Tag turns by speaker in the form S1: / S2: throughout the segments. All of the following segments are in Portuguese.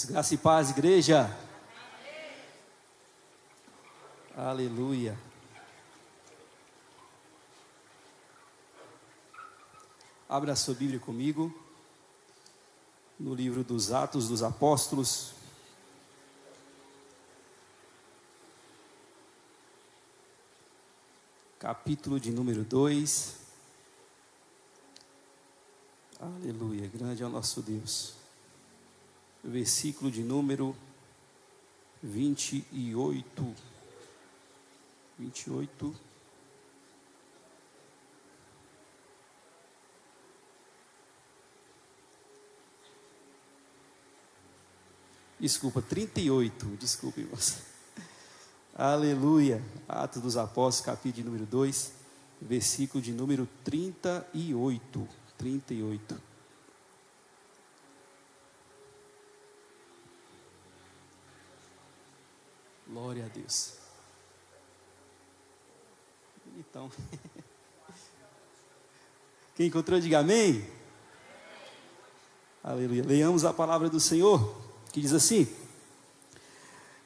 S1: Graça e paz, igreja. Amém. Aleluia. Abra a sua Bíblia comigo, no livro dos Atos dos Apóstolos, capítulo de número 2. Aleluia, grande é o nosso Deus. Versículo de número 28. Desculpa, 38. Desculpe, irmãos. Aleluia. Atos dos Apóstolos, capítulo de número 2, versículo de número 38. 38. Glória a Deus. Bonitão. Quem encontrou, diga amém. Aleluia. Leiamos a palavra do Senhor, que diz assim: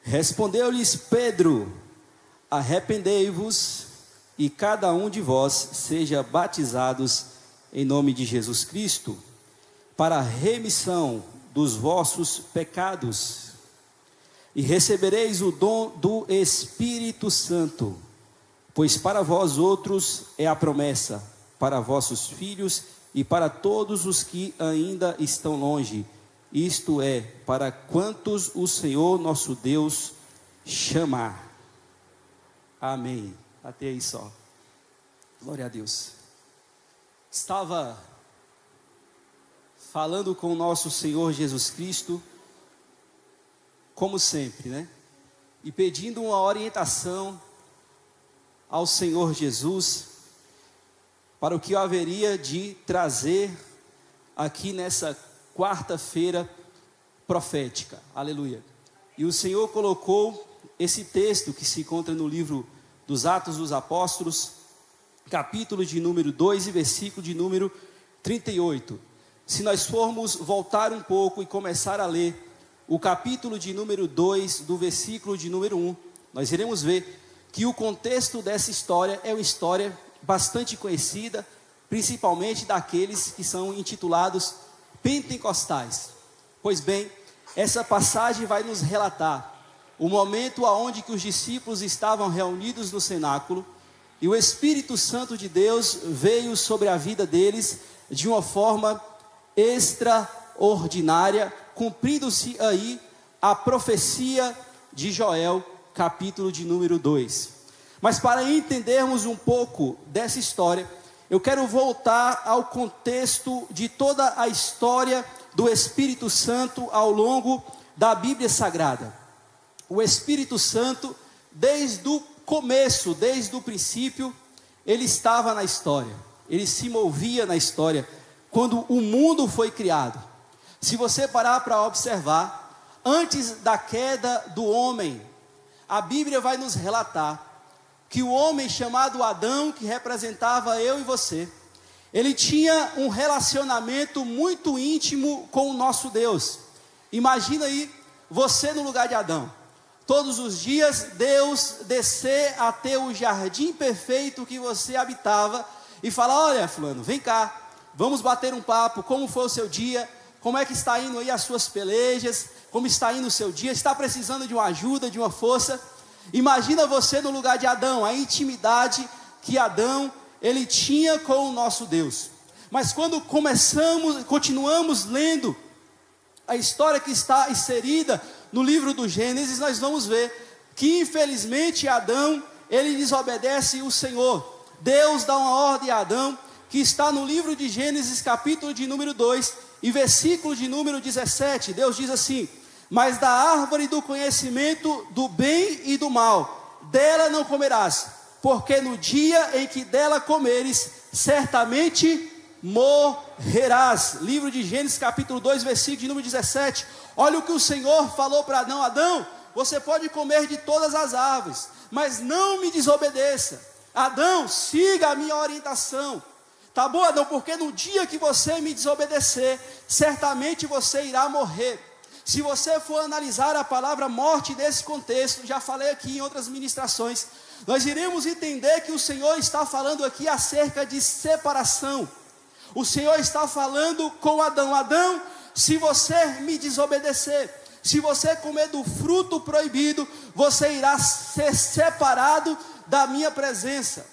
S1: Respondeu-lhes Pedro: Arrependei-vos e cada um de vós seja batizados em nome de Jesus Cristo, para a remissão dos vossos pecados, e recebereis o dom do Espírito Santo, pois para vós outros é a promessa, para vossos filhos e para todos os que ainda estão longe, isto é, para quantos o Senhor nosso Deus chamar. Amém. Até aí só. Glória a Deus. Estava falando com o nosso Senhor Jesus Cristo, como sempre, né? E pedindo uma orientação ao Senhor Jesus para o que eu haveria de trazer aqui nessa quarta-feira profética. Aleluia. E o Senhor colocou esse texto que se encontra no livro dos Atos dos Apóstolos, capítulo de número 2 e versículo de número 38. Se nós formos voltar um pouco e começar a ler o capítulo de número 2, do versículo de número 1, nós iremos ver que o contexto dessa história é uma história bastante conhecida, principalmente daqueles que são intitulados pentecostais. Pois bem, essa passagem vai nos relatar o momento onde que os discípulos estavam reunidos no cenáculo, e o Espírito Santo de Deus veio sobre a vida deles de uma forma extraordinária, cumprindo-se aí a profecia de Joel, capítulo de número 2. Mas para entendermos um pouco dessa história, eu quero voltar ao contexto de toda a história do Espírito Santo ao longo da Bíblia Sagrada. O Espírito Santo, desde o começo, desde o princípio, ele estava na história, ele se movia na história, quando o mundo foi criado. Se você parar para observar, antes da queda do homem, a Bíblia vai nos relatar que o homem chamado Adão, que representava eu e você, ele tinha um relacionamento muito íntimo com o nosso Deus. Imagina aí, você no lugar de Adão. Todos os dias, Deus descer até o jardim perfeito que você habitava e falar: olha, fulano, vem cá, vamos bater um papo, como foi o seu dia? Como é que está indo aí as suas pelejas? Como está indo o seu dia? Está precisando de uma ajuda, de uma força? Imagina você no lugar de Adão, a intimidade que Adão, ele tinha com o nosso Deus. Mas quando continuamos lendo a história que está inserida no livro do Gênesis, nós vamos ver que infelizmente Adão, ele desobedece o Senhor. Deus dá uma ordem a Adão, que está no livro de Gênesis, capítulo de número 2, e versículo de número 17, Deus diz assim: mas da árvore do conhecimento do bem e do mal, dela não comerás, porque no dia em que dela comeres, certamente morrerás. Livro de Gênesis, capítulo 2, versículo de número 17. Olha o que o Senhor falou para Adão: Adão, você pode comer de todas as árvores, mas não me desobedeça. Adão, siga a minha orientação. Tá bom, Adão? Porque no dia que você me desobedecer, certamente você irá morrer. Se você for analisar a palavra morte nesse contexto, já falei aqui em outras ministrações, nós iremos entender que o Senhor está falando aqui acerca de separação. O Senhor está falando com Adão: Adão, se você me desobedecer, se você comer do fruto proibido, você irá ser separado da minha presença.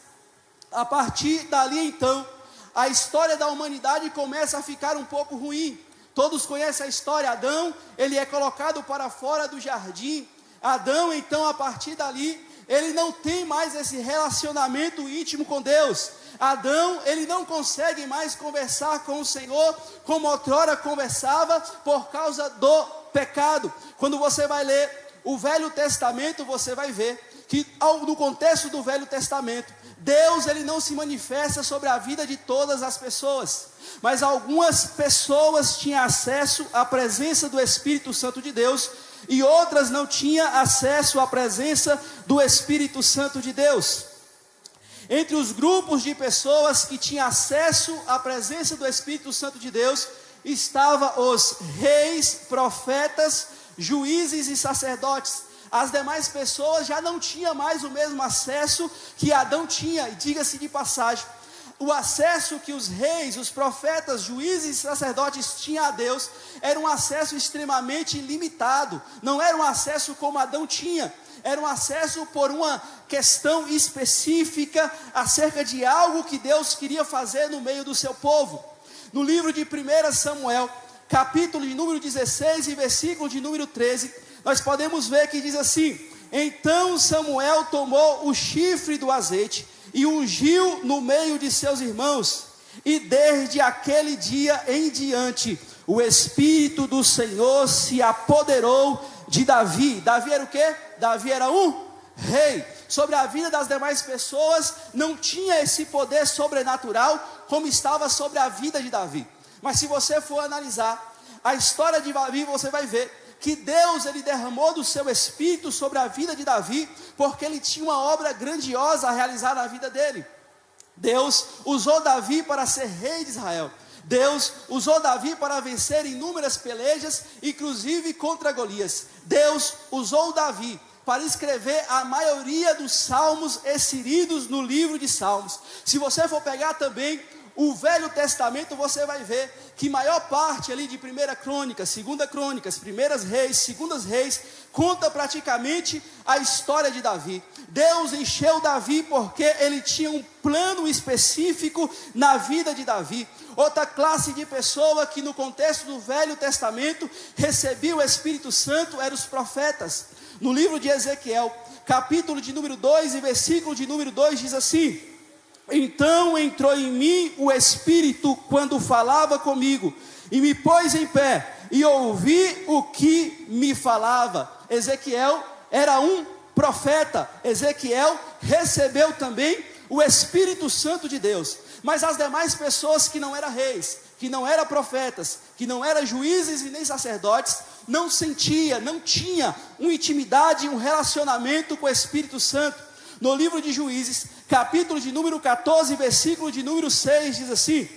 S1: A partir dali então, a história da humanidade começa a ficar um pouco ruim. Todos conhecem a história. Adão, ele é colocado para fora do jardim. Adão, então, a partir dali, ele não tem mais esse relacionamento íntimo com Deus. Adão, ele não consegue mais conversar com o Senhor como outrora conversava, por causa do pecado. Quando você vai ler o Velho Testamento, você vai ver que no contexto do Velho Testamento, Deus, ele não se manifesta sobre a vida de todas as pessoas, mas algumas pessoas tinham acesso à presença do Espírito Santo de Deus, e outras não tinham acesso à presença do Espírito Santo de Deus. Entre os grupos de pessoas que tinham acesso à presença do Espírito Santo de Deus, estavam os reis, profetas, juízes e sacerdotes. As demais pessoas já não tinham mais o mesmo acesso que Adão tinha. E diga-se de passagem, o acesso que os reis, os profetas, juízes e sacerdotes tinham a Deus, era um acesso extremamente limitado. Não era um acesso como Adão tinha. Era um acesso por uma questão específica acerca de algo que Deus queria fazer no meio do seu povo. No livro de 1 Samuel, capítulo de número 16 e versículo de número 13, nós podemos ver que diz assim: então Samuel tomou o chifre do azeite e ungiu no meio de seus irmãos, e desde aquele dia em diante, o Espírito do Senhor se apoderou de Davi. Davi era o quê? Davi era um rei. Sobre a vida das demais pessoas, não tinha esse poder sobrenatural, como estava sobre a vida de Davi. Mas se você for analisar a história de Davi, você vai ver que Deus, ele derramou do seu Espírito sobre a vida de Davi, porque ele tinha uma obra grandiosa a realizar na vida dele. Deus usou Davi para ser rei de Israel. Deus usou Davi para vencer inúmeras pelejas, inclusive contra Golias. Deus usou Davi para escrever a maioria dos salmos inseridos no livro de Salmos. Se você for pegar também o Velho Testamento, você vai ver que maior parte ali de 1 Crônicas, 2 Crônicas, 1 Reis, 2 Reis, conta praticamente a história de Davi. Deus encheu Davi porque ele tinha um plano específico na vida de Davi. Outra classe de pessoa que no contexto do Velho Testamento recebia o Espírito Santo eram os profetas. No livro de Ezequiel, capítulo de número 2 e versículo de número 2 diz assim: então entrou em mim o Espírito quando falava comigo, e me pôs em pé, e ouvi o que me falava. Ezequiel era um profeta. Ezequiel recebeu também o Espírito Santo de Deus. Mas as demais pessoas que não eram reis, que não eram profetas, que não eram juízes e nem sacerdotes, não sentia, não tinha uma intimidade, um relacionamento com o Espírito Santo. No livro de Juízes, capítulo de número 14, versículo de número 6, diz assim: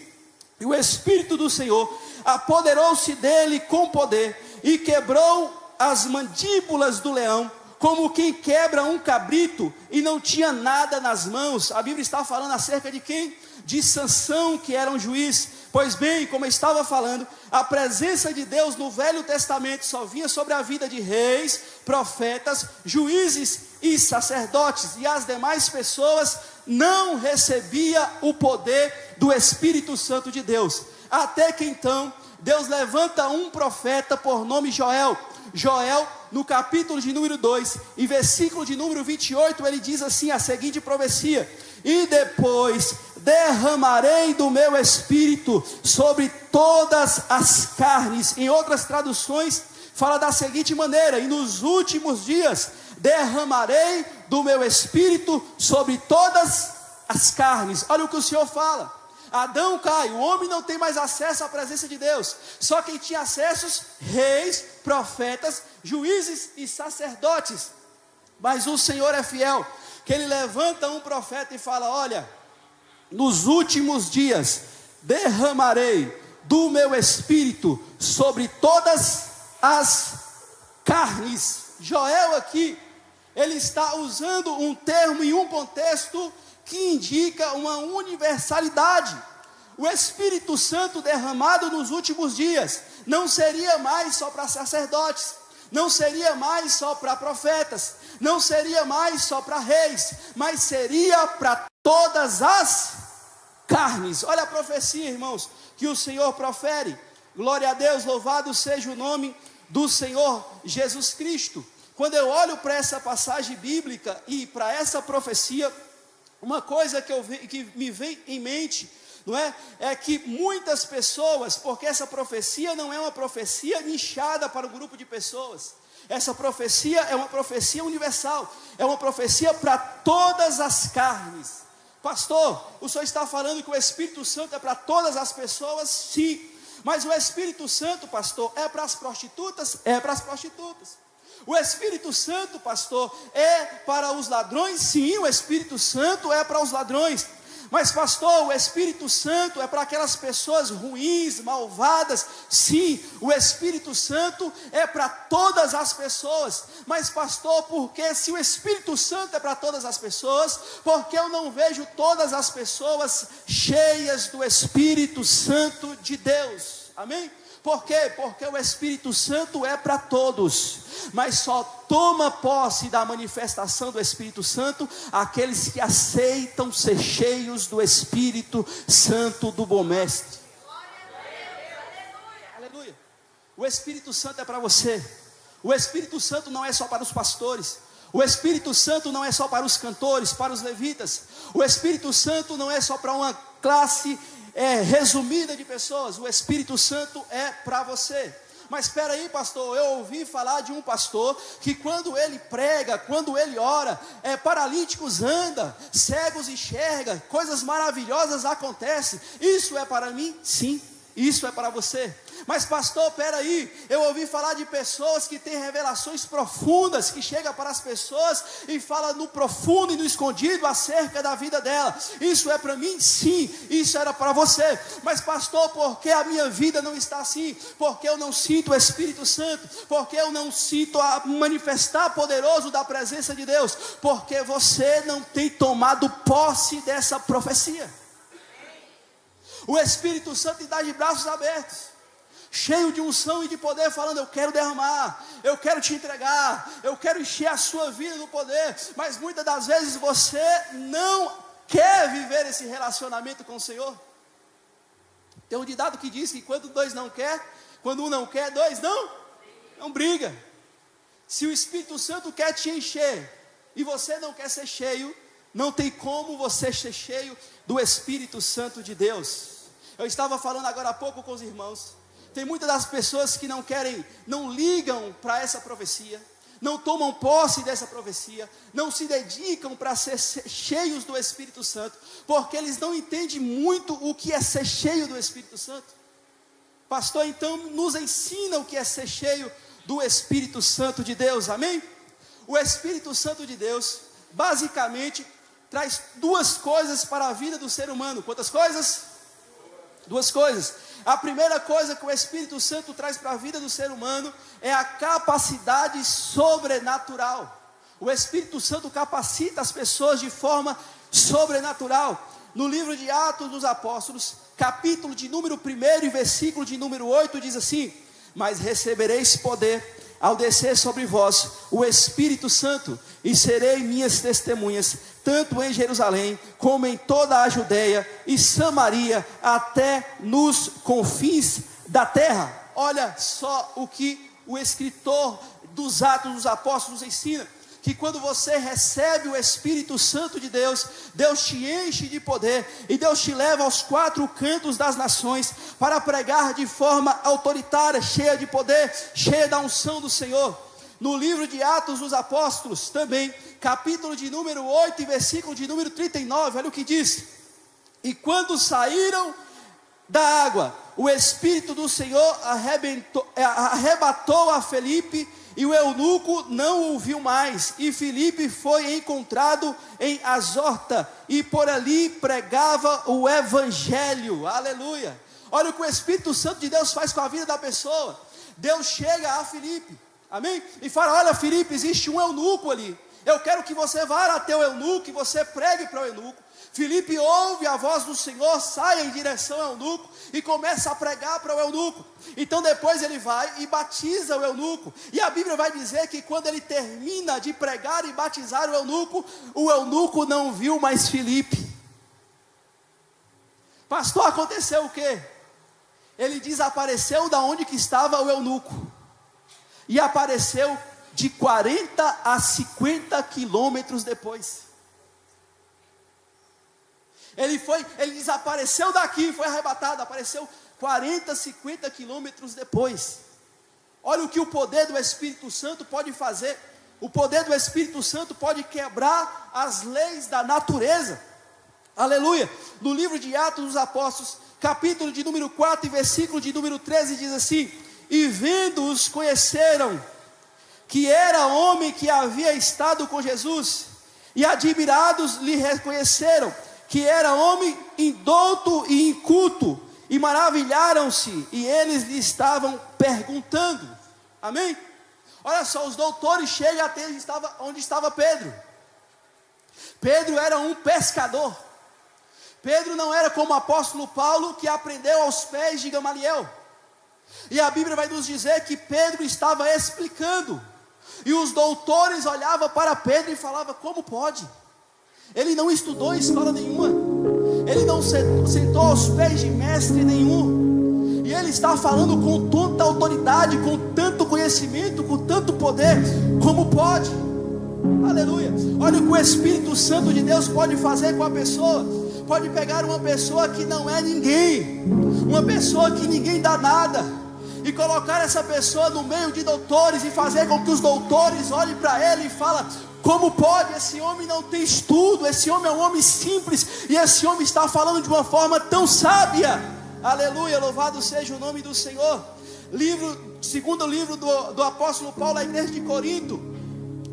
S1: e o Espírito do Senhor apoderou-se dele com poder, e quebrou as mandíbulas do leão, como quem quebra um cabrito, e não tinha nada nas mãos. A Bíblia está falando acerca de quem? De Sansão, que era um juiz. Pois bem, como eu estava falando, a presença de Deus no Velho Testamento só vinha sobre a vida de reis, profetas, juízes e sacerdotes, e as demais pessoas não recebiam o poder do Espírito Santo de Deus. Até que então, Deus levanta um profeta por nome Joel. Joel, no capítulo de número 2, e versículo de número 28, ele diz assim a seguinte profecia: e depois derramarei do meu Espírito sobre todas as carnes. Em outras traduções, fala da seguinte maneira: e nos últimos dias derramarei do meu Espírito sobre todas as carnes. Olha o que o Senhor fala. Adão cai, o homem não tem mais acesso à presença de Deus. Só quem tinha acessos, reis, profetas, juízes e sacerdotes. Mas o Senhor é fiel, que ele levanta um profeta e fala: olha, nos últimos dias derramarei do meu Espírito sobre todas as carnes. Joel aqui, ele está usando um termo em um contexto que indica uma universalidade. O Espírito Santo derramado nos últimos dias não seria mais só para sacerdotes, não seria mais só para profetas, não seria mais só para reis, mas seria para todas as carnes. Olha a profecia, irmãos, que o Senhor profere. Glória a Deus, louvado seja o nome do Senhor Jesus Cristo. Quando eu olho para essa passagem bíblica e para essa profecia, uma coisa que me vem em mente, não é? É que muitas pessoas, porque essa profecia não é uma profecia nichada para um grupo de pessoas, essa profecia é uma profecia universal, é uma profecia para todas as carnes. Pastor, o senhor está falando que o Espírito Santo é para todas as pessoas? Sim, mas o Espírito Santo, pastor, é para as prostitutas? É para as prostitutas. O Espírito Santo, pastor, é para os ladrões? Sim, o Espírito Santo é para os ladrões. Mas pastor, o Espírito Santo é para aquelas pessoas ruins, malvadas? Sim, o Espírito Santo é para todas as pessoas. Mas pastor, porque se o Espírito Santo é para todas as pessoas, porque eu não vejo todas as pessoas cheias do Espírito Santo de Deus? Amém? Por quê? Porque o Espírito Santo é para todos, mas só toma posse da manifestação do Espírito Santo aqueles que aceitam ser cheios do Espírito Santo do bom mestre. Aleluia. O Espírito Santo é para você. O Espírito Santo não é só para os pastores. O Espírito Santo não é só para os cantores, para os levitas. O Espírito Santo não é só para uma classe resumida de pessoas. O Espírito Santo é para você. Mas espera aí, pastor, eu ouvi falar de um pastor que quando ele prega, quando ele ora, paralíticos andam, cegos enxergam, coisas maravilhosas acontecem. Isso é para mim? Sim. Isso é para você. Mas pastor, peraí, eu ouvi falar de pessoas que têm revelações profundas, que chegam para as pessoas e fala no profundo e no escondido acerca da vida dela. Isso é para mim? Sim, isso era para você. Mas pastor, por que a minha vida não está assim? Porque eu não sinto o Espírito Santo, porque eu não sinto a manifestar poderoso da presença de Deus, porque você não tem tomado posse dessa profecia. O Espírito Santo está de braços abertos, cheio de unção e de poder, falando: eu quero derramar, eu quero te entregar, eu quero encher a sua vida do poder. Mas muitas das vezes você não quer viver esse relacionamento com o Senhor. Tem um ditado que diz que quando um não quer, dois não briga. Se o Espírito Santo quer te encher e você não quer ser cheio, não tem como você ser cheio do Espírito Santo de Deus. Eu estava falando agora há pouco com os irmãos. Tem muitas das pessoas que não ligam para essa profecia, não tomam posse dessa profecia, não se dedicam para ser cheios do Espírito Santo, porque eles não entendem muito o que é ser cheio do Espírito Santo. Pastor, então nos ensina o que é ser cheio do Espírito Santo de Deus, amém? O Espírito Santo de Deus, basicamente, traz duas coisas para a vida do ser humano. Quantas coisas? Duas coisas. A primeira coisa que o Espírito Santo traz para a vida do ser humano é a capacidade sobrenatural. O Espírito Santo capacita as pessoas de forma sobrenatural. No livro de Atos dos Apóstolos, capítulo de número 1 e versículo de número 8, diz assim: mas recebereis poder ao descer sobre vós o Espírito Santo, e serei minhas testemunhas, tanto em Jerusalém, como em toda a Judeia e Samaria, até nos confins da terra. Olha só o que o escritor dos Atos dos Apóstolos ensina: que quando você recebe o Espírito Santo de Deus, Deus te enche de poder, e Deus te leva aos quatro cantos das nações, para pregar de forma autoritária, cheia de poder, cheia da unção do Senhor. No livro de Atos dos Apóstolos, também, capítulo de número 8 e versículo de número 39, olha o que diz: e quando saíram da água, o Espírito do Senhor arrebatou a Felipe, e o eunuco não o viu mais, e Filipe foi encontrado em Azorta, e por ali pregava o Evangelho. Aleluia. Olha o que o Espírito Santo de Deus faz com a vida da pessoa. Deus chega a Filipe, amém? E fala: olha, Filipe, existe um eunuco ali. Eu quero que você vá até o eunuco e você pregue para o eunuco. Filipe ouve a voz do Senhor, sai em direção ao eunuco e começa a pregar para o eunuco. Então depois ele vai e batiza o eunuco. E a Bíblia vai dizer que quando ele termina de pregar e batizar o eunuco não viu mais Filipe. Pastor, aconteceu o quê? Ele desapareceu da onde que estava o eunuco. E apareceu de 40 a 50 quilômetros depois. Ele desapareceu daqui, foi arrebatado, apareceu 40, 50 quilômetros depois. Olha o que o poder do Espírito Santo pode fazer. O poder do Espírito Santo pode quebrar as leis da natureza. Aleluia. No livro de Atos dos Apóstolos, capítulo de número 4 e versículo de número 13, diz assim: e vendo-os conheceram que era homem que havia estado com Jesus, e admirados lhe reconheceram que era homem indouto e inculto, e maravilharam-se, e eles lhe estavam perguntando. Amém? Olha só, os doutores chegam até onde estava Pedro. Pedro era um pescador. Pedro não era como o apóstolo Paulo, que aprendeu aos pés de Gamaliel. E a Bíblia vai nos dizer que Pedro estava explicando, e os doutores olhavam para Pedro e falavam: como pode? Ele não estudou em escola nenhuma, ele não sentou aos pés de mestre nenhum, e ele está falando com tanta autoridade, com tanto conhecimento, com tanto poder. Como pode? Aleluia. Olha o que o Espírito Santo de Deus pode fazer com a pessoa. Pode pegar uma pessoa que não é ninguém, uma pessoa que ninguém dá nada, e colocar essa pessoa no meio de doutores, e fazer com que os doutores olhem para ele e falem: como pode? Esse homem não tem estudo, esse homem é um homem simples, e esse homem está falando de uma forma tão sábia. Aleluia, louvado seja o nome do Senhor. Segundo livro do apóstolo Paulo à igreja de Corinto,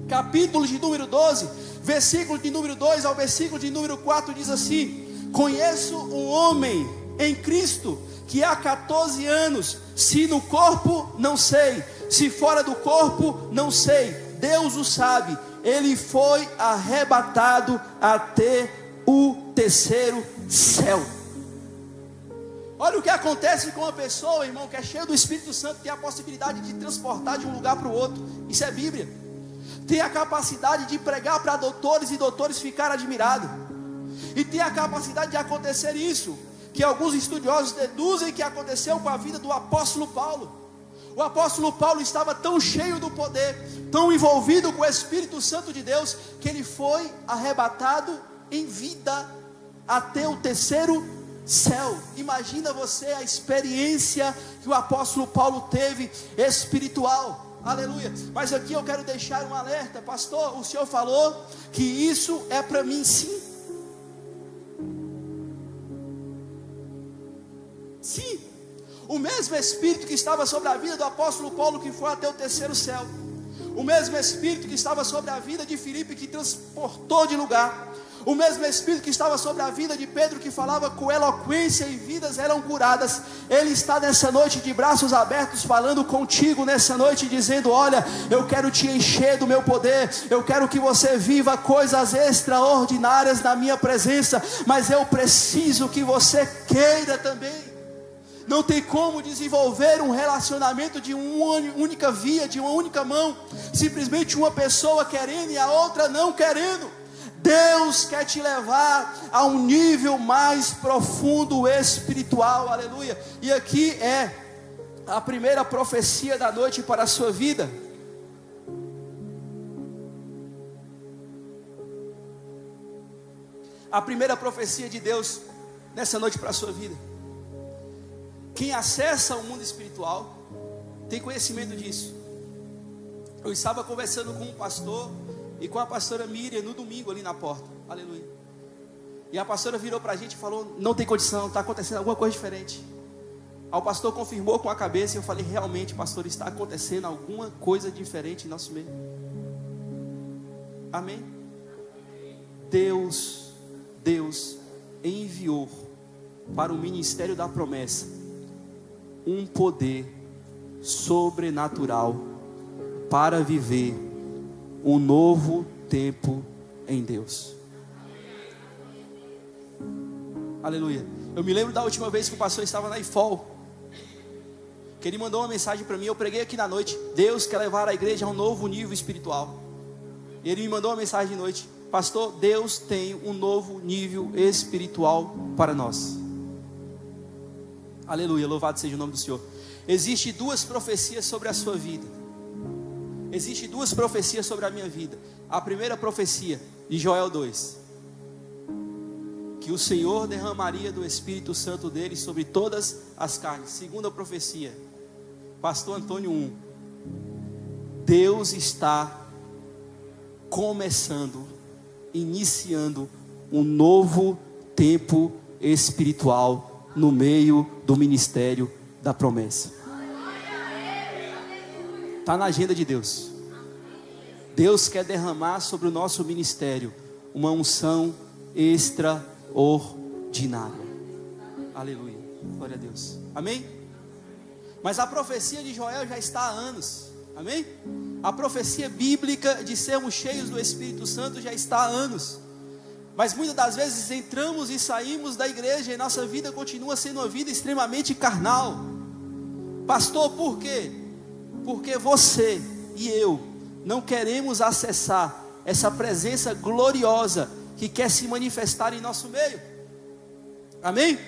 S1: capítulo de número 12, versículo de número 2 ao versículo de número 4, diz assim: conheço um homem em Cristo que há 14 anos, se no corpo não sei, se fora do corpo não sei, Deus o sabe, ele foi arrebatado até o terceiro céu. Olha o que acontece com uma pessoa, irmão, que é cheia do Espírito Santo, tem a possibilidade de transportar de um lugar para o outro. Isso é Bíblia. Tem a capacidade de pregar para doutores, e doutores ficarem admirados. E tem a capacidade de acontecer isso, que alguns estudiosos deduzem que aconteceu com a vida do apóstolo Paulo. O apóstolo Paulo estava tão cheio do poder, tão envolvido com o Espírito Santo de Deus, que ele foi arrebatado em vida até o terceiro céu. Imagina você a experiência que o apóstolo Paulo teve espiritual. Aleluia. Mas aqui eu quero deixar um alerta: pastor, o senhor falou que isso é para mim. Sim. Sim. O mesmo Espírito que estava sobre a vida do apóstolo Paulo, que foi até o terceiro céu, o mesmo Espírito que estava sobre a vida de Filipe, que transportou de lugar, o mesmo Espírito que estava sobre a vida de Pedro, que falava com eloquência e vidas eram curadas, ele está nessa noite de braços abertos, falando contigo nessa noite, dizendo: olha, eu quero te encher do meu poder, eu quero que você viva coisas extraordinárias na minha presença, mas eu preciso que você queira também. Não tem como desenvolver um relacionamento de uma única via, de uma única mão, simplesmente uma pessoa querendo e a outra não querendo. Deus quer te levar a um nível mais profundo espiritual, aleluia. E aqui é a primeira profecia da noite para a sua vida. A primeira profecia de Deus nessa noite para a sua vida. Quem acessa o mundo espiritual tem conhecimento disso. Eu estava conversando com um pastor e com a pastora Miriam no domingo ali na porta, aleluia. E a pastora virou para a gente e falou: não tem condição, está acontecendo alguma coisa diferente. Aí o pastor confirmou com a cabeça e eu falei: realmente, pastor, está acontecendo alguma coisa diferente em nosso meio. Amém? Deus enviou para o ministério da promessa um poder sobrenatural para viver um novo tempo em Deus. Aleluia. Eu me lembro da última vez que o pastor estava na IFOL, que ele mandou uma mensagem para mim. Eu preguei aqui na noite: Deus quer levar a igreja a um novo nível espiritual. E ele me mandou uma mensagem de noite: pastor, Deus tem um novo nível espiritual para nós. Aleluia, louvado seja o nome do Senhor. Existem duas profecias sobre a sua vida. Existem duas profecias sobre a minha vida. A primeira profecia, de Joel 2, que o Senhor derramaria do Espírito Santo dele sobre todas as carnes. Segunda profecia, Pastor Antônio 1, Deus está começando, iniciando um novo tempo espiritual no meio do ministério da promessa. Está na agenda de Deus. Deus quer derramar sobre o nosso ministério uma unção extraordinária. Aleluia, glória a Deus, amém? Mas a profecia de Joel já está há anos, amém? A profecia bíblica de sermos cheios do Espírito Santo já está há anos. Mas muitas das vezes entramos e saímos da igreja e nossa vida continua sendo uma vida extremamente carnal. Pastor, por quê? Porque você e eu não queremos acessar essa presença gloriosa que quer se manifestar em nosso meio. Amém?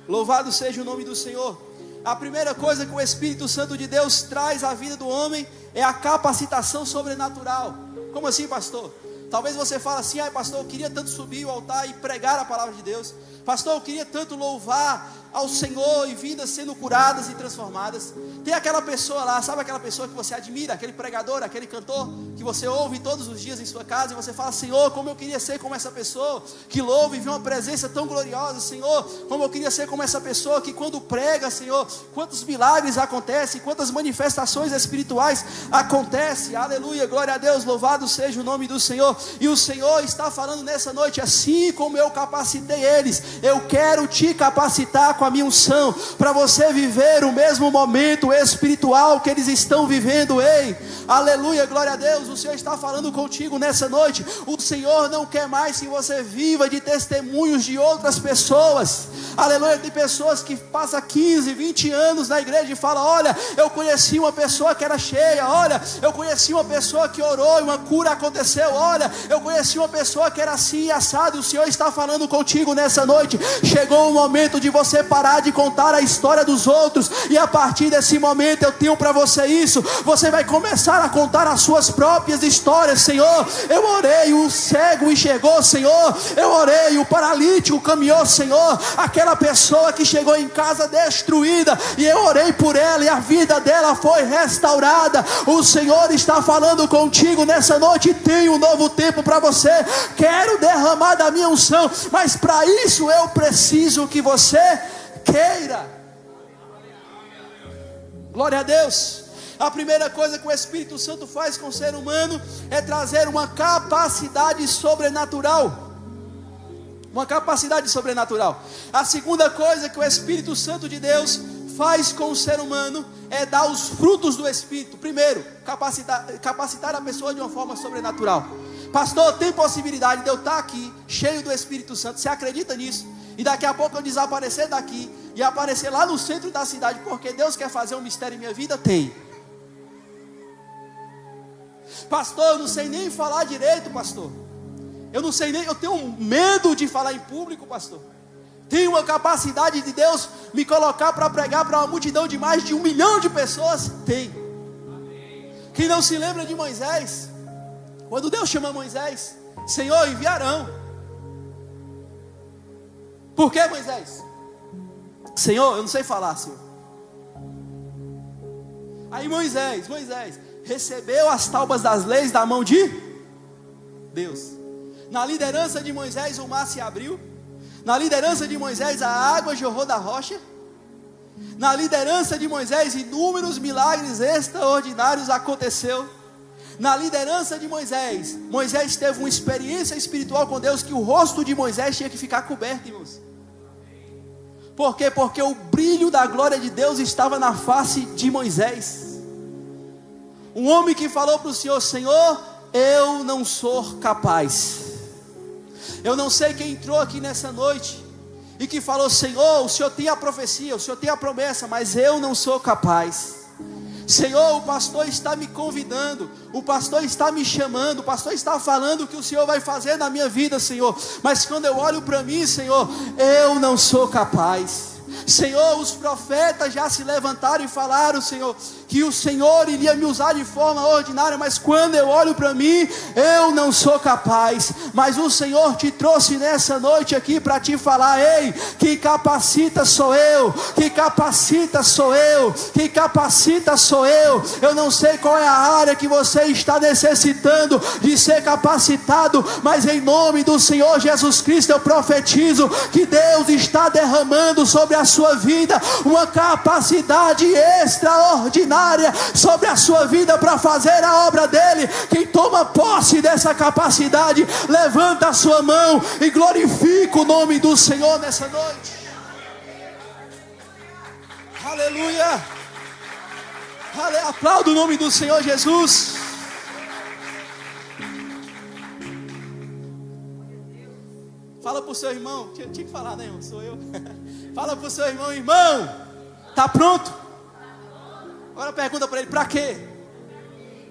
S1: Louvado seja o nome do Senhor. A primeira coisa que o Espírito Santo de Deus traz à vida do homem é a capacitação sobrenatural. Como assim, pastor? Talvez você fale assim: pastor, eu queria tanto subir ao altar e pregar a palavra de Deus. Pastor, eu queria tanto louvar ao Senhor e vidas sendo curadas e transformadas. Tem aquela pessoa lá, sabe aquela pessoa que você admira, aquele pregador, aquele cantor que você ouve todos os dias em sua casa e você fala: Senhor, como eu queria ser como essa pessoa que louva e vê uma presença tão gloriosa. Senhor, como eu queria ser como essa pessoa que quando prega, Senhor, quantos milagres acontecem, quantas manifestações espirituais acontecem. Aleluia, glória a Deus, louvado seja o nome do Senhor. E o Senhor está falando nessa noite: assim como eu capacitei eles, eu quero te capacitar com a minha unção, para você viver o mesmo momento espiritual que eles estão vivendo. Ei, aleluia, glória a Deus. O Senhor está falando contigo nessa noite. O Senhor não quer mais que você viva de testemunhos de outras pessoas. Aleluia, tem pessoas que passam 15, 20 anos na igreja e falam: olha, eu conheci uma pessoa que era cheia, olha, eu conheci uma pessoa que orou e uma cura aconteceu, olha, eu conheci uma pessoa que era assim e assado. E o Senhor está falando contigo nessa noite: chegou o momento de você parar de contar a história dos outros, e a partir desse momento eu tenho para você isso: você vai começar a contar as suas próprias histórias. Senhor, eu orei, o cego enxergou, Senhor, eu orei, o paralítico caminhou, Senhor, aquela pessoa que chegou em casa destruída, e eu orei por ela e a vida dela foi restaurada. O Senhor está falando contigo nessa noite: tem um novo tempo para você. Quero derramar da minha unção, mas para isso eu preciso que você queira. Glória a Deus. A primeira coisa que o Espírito Santo faz com o ser humano é trazer uma capacidade sobrenatural. Uma capacidade sobrenatural. A segunda coisa que o Espírito Santo de Deus faz com o ser humano é dar os frutos do Espírito. Primeiro, capacitar a pessoa de uma forma sobrenatural. Pastor, tem possibilidade de eu estar aqui cheio do Espírito Santo? Você acredita nisso? E daqui a pouco eu desaparecer daqui e aparecer lá no centro da cidade, porque Deus quer fazer um mistério em minha vida? Tem. Pastor, eu não sei nem falar direito, pastor. Eu não sei nem, eu tenho medo de falar em público, pastor. Tem uma capacidade de Deus me colocar para pregar para uma multidão de mais de 1 milhão de pessoas? Tem. Quem não se lembra de Moisés? Quando Deus chama Moisés: Senhor, enviarão. Por que, Moisés? Senhor, eu não sei falar, Senhor. Aí Moisés recebeu as tábuas das leis da mão de Deus. Na liderança de Moisés o mar se abriu. Na liderança de Moisés a água jorrou da rocha. Na liderança de Moisés inúmeros milagres extraordinários aconteceu. Na liderança de Moisés teve uma experiência espiritual com Deus, que o rosto de Moisés tinha que ficar coberto, irmãos. Por quê? Porque o brilho da glória de Deus estava na face de Moisés. Um homem que falou para o Senhor: Senhor, eu não sou capaz. Eu não sei quem entrou aqui nessa noite e que falou: Senhor, o Senhor tem a profecia, o Senhor tem a promessa, mas eu não sou capaz. Senhor, o pastor está me convidando, o pastor está me chamando, o pastor está falando o que o Senhor vai fazer na minha vida, Senhor, mas quando eu olho para mim, Senhor, eu não sou capaz. Senhor, os profetas já se levantaram e falaram, Senhor, que o Senhor iria me usar de forma ordinária, mas quando eu olho para mim, eu não sou capaz. Mas o Senhor te trouxe nessa noite aqui para te falar: ei, quem capacita sou eu, quem capacita sou eu, quem capacita sou eu. Eu não sei qual é a área que você está necessitando de ser capacitado, mas em nome do Senhor Jesus Cristo eu profetizo que Deus está derramando sobre a sua vida uma capacidade extraordinária sobre a sua vida para fazer a obra dele. Quem toma posse dessa capacidade, levanta a sua mão e glorifica o nome do Senhor nessa noite. Aleluia. Aplauda o nome do Senhor Jesus. Fala para o seu irmão, tinha que falar, né, irmão? Sou eu. Fala para o seu irmão: irmão, está pronto? Agora pergunta para ele: para quê?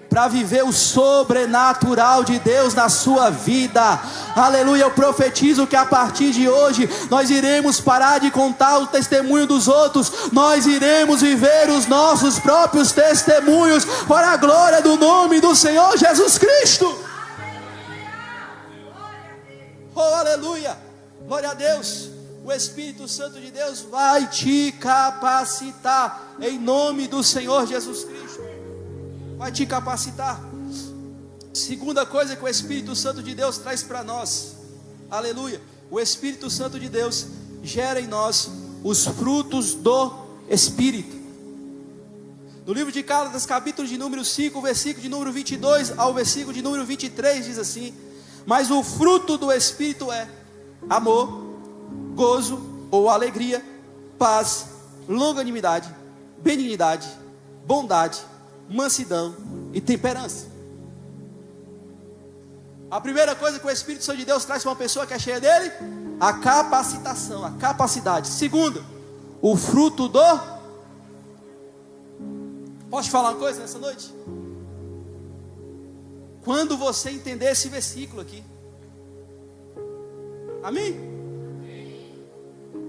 S1: Para viver o sobrenatural de Deus na sua vida. Aleluia. Eu profetizo que a partir de hoje nós iremos parar de contar o testemunho dos outros, nós iremos viver os nossos próprios testemunhos para a glória do nome do Senhor Jesus Cristo. Oh, aleluia, glória a Deus. O Espírito Santo de Deus vai te capacitar em nome do Senhor Jesus Cristo. Vai te capacitar. Segunda coisa que o Espírito Santo de Deus traz para nós, aleluia, o Espírito Santo de Deus gera em nós os frutos do Espírito. No livro de Gálatas, capítulo de número 5, versículo de número 22 ao versículo de número 23, diz assim: mas o fruto do Espírito é amor, gozo ou alegria, paz, longanimidade, benignidade, bondade, mansidão e temperança. A primeira coisa que o Espírito Santo de Deus traz para uma pessoa que é cheia dele: a capacitação, a capacidade. Segundo, o fruto do... Posso te falar uma coisa nessa noite? Quando você entender esse versículo aqui, amém?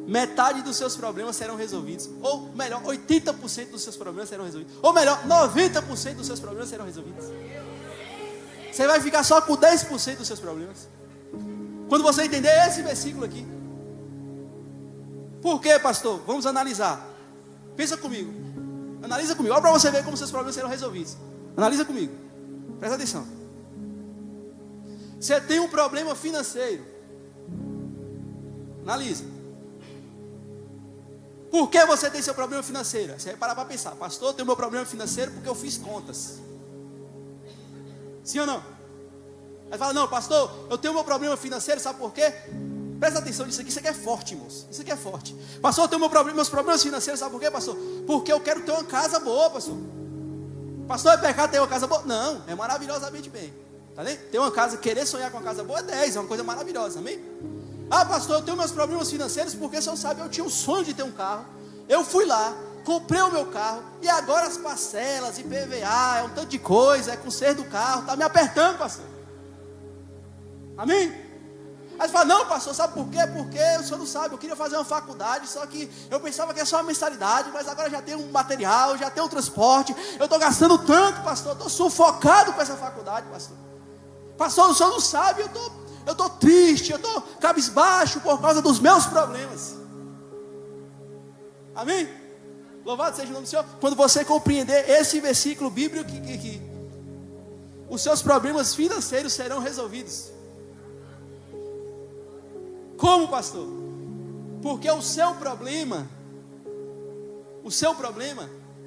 S1: Metade dos seus problemas serão resolvidos. Ou melhor, 80% dos seus problemas serão resolvidos. Ou melhor, 90% dos seus problemas serão resolvidos. Você vai ficar só com 10% dos seus problemas. Quando você entender esse versículo aqui. Por quê, pastor? Vamos analisar. Pensa comigo. Analisa comigo. Olha para você ver como seus problemas serão resolvidos. Analisa comigo. Presta atenção. Você tem um problema financeiro. Analisa. Por que você tem seu problema financeiro? Você vai parar para pensar: pastor, eu tenho meu problema financeiro porque eu fiz contas. Sim ou não? Aí fala: não, pastor, eu tenho meu problema financeiro, sabe por quê? Presta atenção nisso aqui, isso aqui é forte, irmãos. Isso aqui é forte. Pastor, eu tenho meus problemas financeiros, sabe por quê, pastor? Porque eu quero ter uma casa boa, pastor. Pastor, é pecado ter uma casa boa? Não, é maravilhosamente bem. Tá vendo? Ter uma casa, querer sonhar com uma casa boa é 10, é uma coisa maravilhosa, amém? Ah, pastor, eu tenho meus problemas financeiros porque, o senhor sabe, eu tinha um sonho de ter um carro. Eu fui lá, comprei o meu carro e agora as parcelas, IPVA, é um tanto de coisa, é conserto do carro, está me apertando, pastor. Amém? Aí você fala: não, pastor, sabe por quê? Porque o senhor não sabe, eu queria fazer uma faculdade, só que eu pensava que é só uma mensalidade, mas agora já tem um material, já tem um transporte, eu estou gastando tanto, pastor, eu estou sufocado com essa faculdade, pastor. Pastor, o senhor não sabe, eu estou triste, eu estou cabisbaixo por causa dos meus problemas. Amém? Louvado seja o nome do Senhor. Quando você compreender esse versículo bíblico, que os seus problemas financeiros serão resolvidos. Como, pastor? Porque o seu problema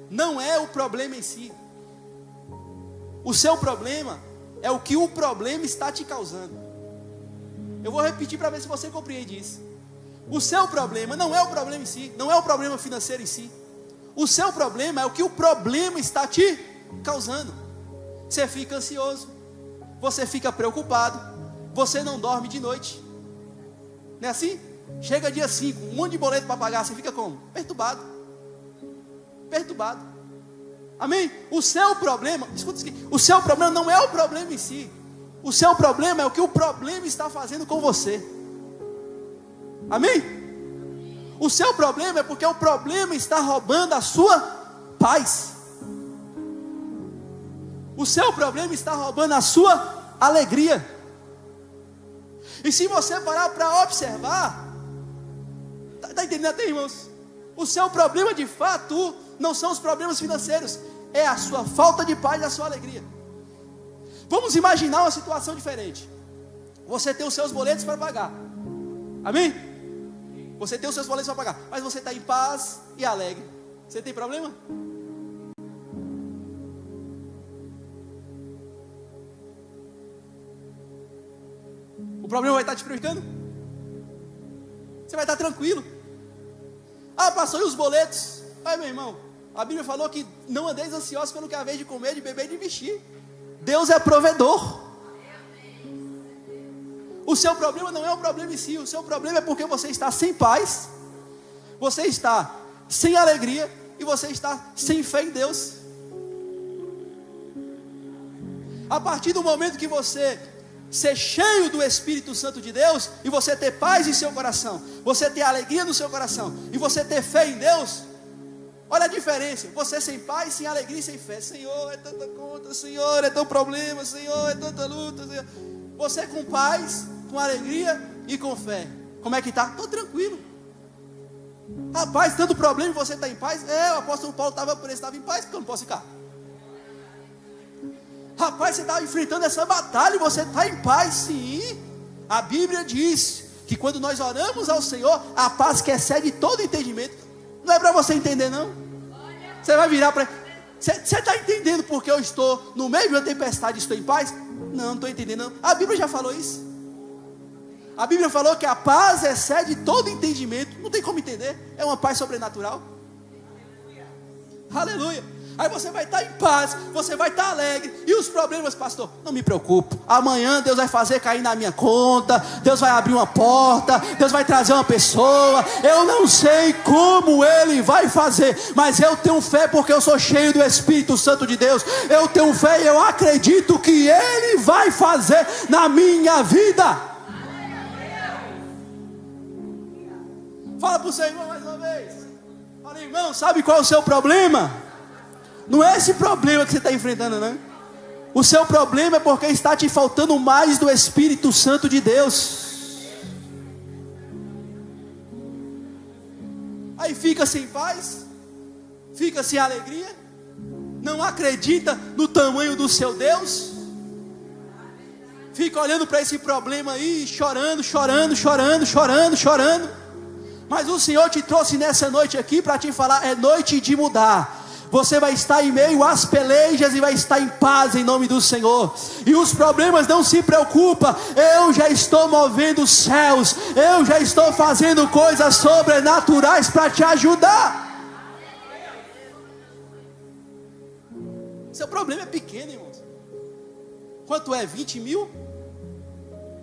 S1: não é o problema em si. O seu problema é o que o problema está te causando. Eu vou repetir para ver se você compreende isso. O seu problema não é o problema em si, não é o problema financeiro em si. O seu problema é o que o problema está te causando. Você fica ansioso, você fica preocupado, você não dorme de noite. Não é assim? Chega dia 5, um monte de boleto para pagar, você fica como? Perturbado. Perturbado. Amém? O seu problema, escuta isso aqui, o seu problema não é o problema em si. O seu problema é o que o problema está fazendo com você. Amém? O seu problema é porque o problema está roubando a sua paz. O seu problema está roubando a sua alegria. E se você parar para observar, está entendendo até, irmãos? O seu problema de fato não são os problemas financeiros, é a sua falta de paz e a sua alegria. Vamos imaginar uma situação diferente. Você tem os seus boletos para pagar. Amém? Você tem os seus boletos para pagar, mas você está em paz e alegre. Você tem problema? O problema vai estar te prejudicando? Você vai estar tranquilo? Ah, passou e os boletos? Ai, meu irmão, a Bíblia falou que não andeis ansiosos pelo que haver de comer, de beber e de vestir. Deus é provedor. O seu problema não é o problema em si. O seu problema é porque você está sem paz, você está sem alegria e você está sem fé em Deus. A partir do momento que você ser cheio do Espírito Santo de Deus, e você ter paz em seu coração, você ter alegria no seu coração, e você ter fé em Deus, olha a diferença. Você sem paz, sem alegria e sem fé. Senhor, é tanta conta, Senhor, é tão problema, Senhor, é tanta luta, Senhor. Você com paz, com alegria e com fé, como é que está? Estou tranquilo. Rapaz, tanto problema e você está em paz? O apóstolo Paulo estava em paz, porque eu não posso ficar. Rapaz, você está enfrentando essa batalha e você está em paz, sim. A Bíblia diz que quando nós oramos ao Senhor, a paz que excede todo entendimento. Não é para você entender, não. Você vai virar para... Você está entendendo porque eu estou no meio de uma tempestade e estou em paz? Não estou entendendo, não. A Bíblia já falou isso. A Bíblia falou que a paz excede todo entendimento. Não tem como entender. É uma paz sobrenatural. Aleluia. Aí você vai estar em paz, você vai estar alegre. E os problemas, pastor? Não me preocupo. Amanhã Deus vai fazer cair na minha conta. Deus vai abrir uma porta. Deus vai trazer uma pessoa. Eu não sei como Ele vai fazer, mas eu tenho fé porque eu sou cheio do Espírito Santo de Deus. Eu tenho fé e eu acredito que Ele vai fazer na minha vida. Fala para o seu irmão mais uma vez. Fala, irmão, sabe qual é o seu problema? Não é esse problema que você está enfrentando, não. O seu problema é porque está te faltando mais do Espírito Santo de Deus. Aí fica sem paz, fica sem alegria, não acredita no tamanho do seu Deus, fica olhando para esse problema aí, chorando. Mas o Senhor te trouxe nessa noite aqui para te falar, é noite de mudar. Você vai estar em meio às pelejas e vai estar em paz em nome do Senhor. E os problemas, não se preocupa, eu já estou movendo os céus, eu já estou fazendo coisas sobrenaturais para te ajudar. Seu problema é pequeno, irmãos. Quanto é? 20 mil?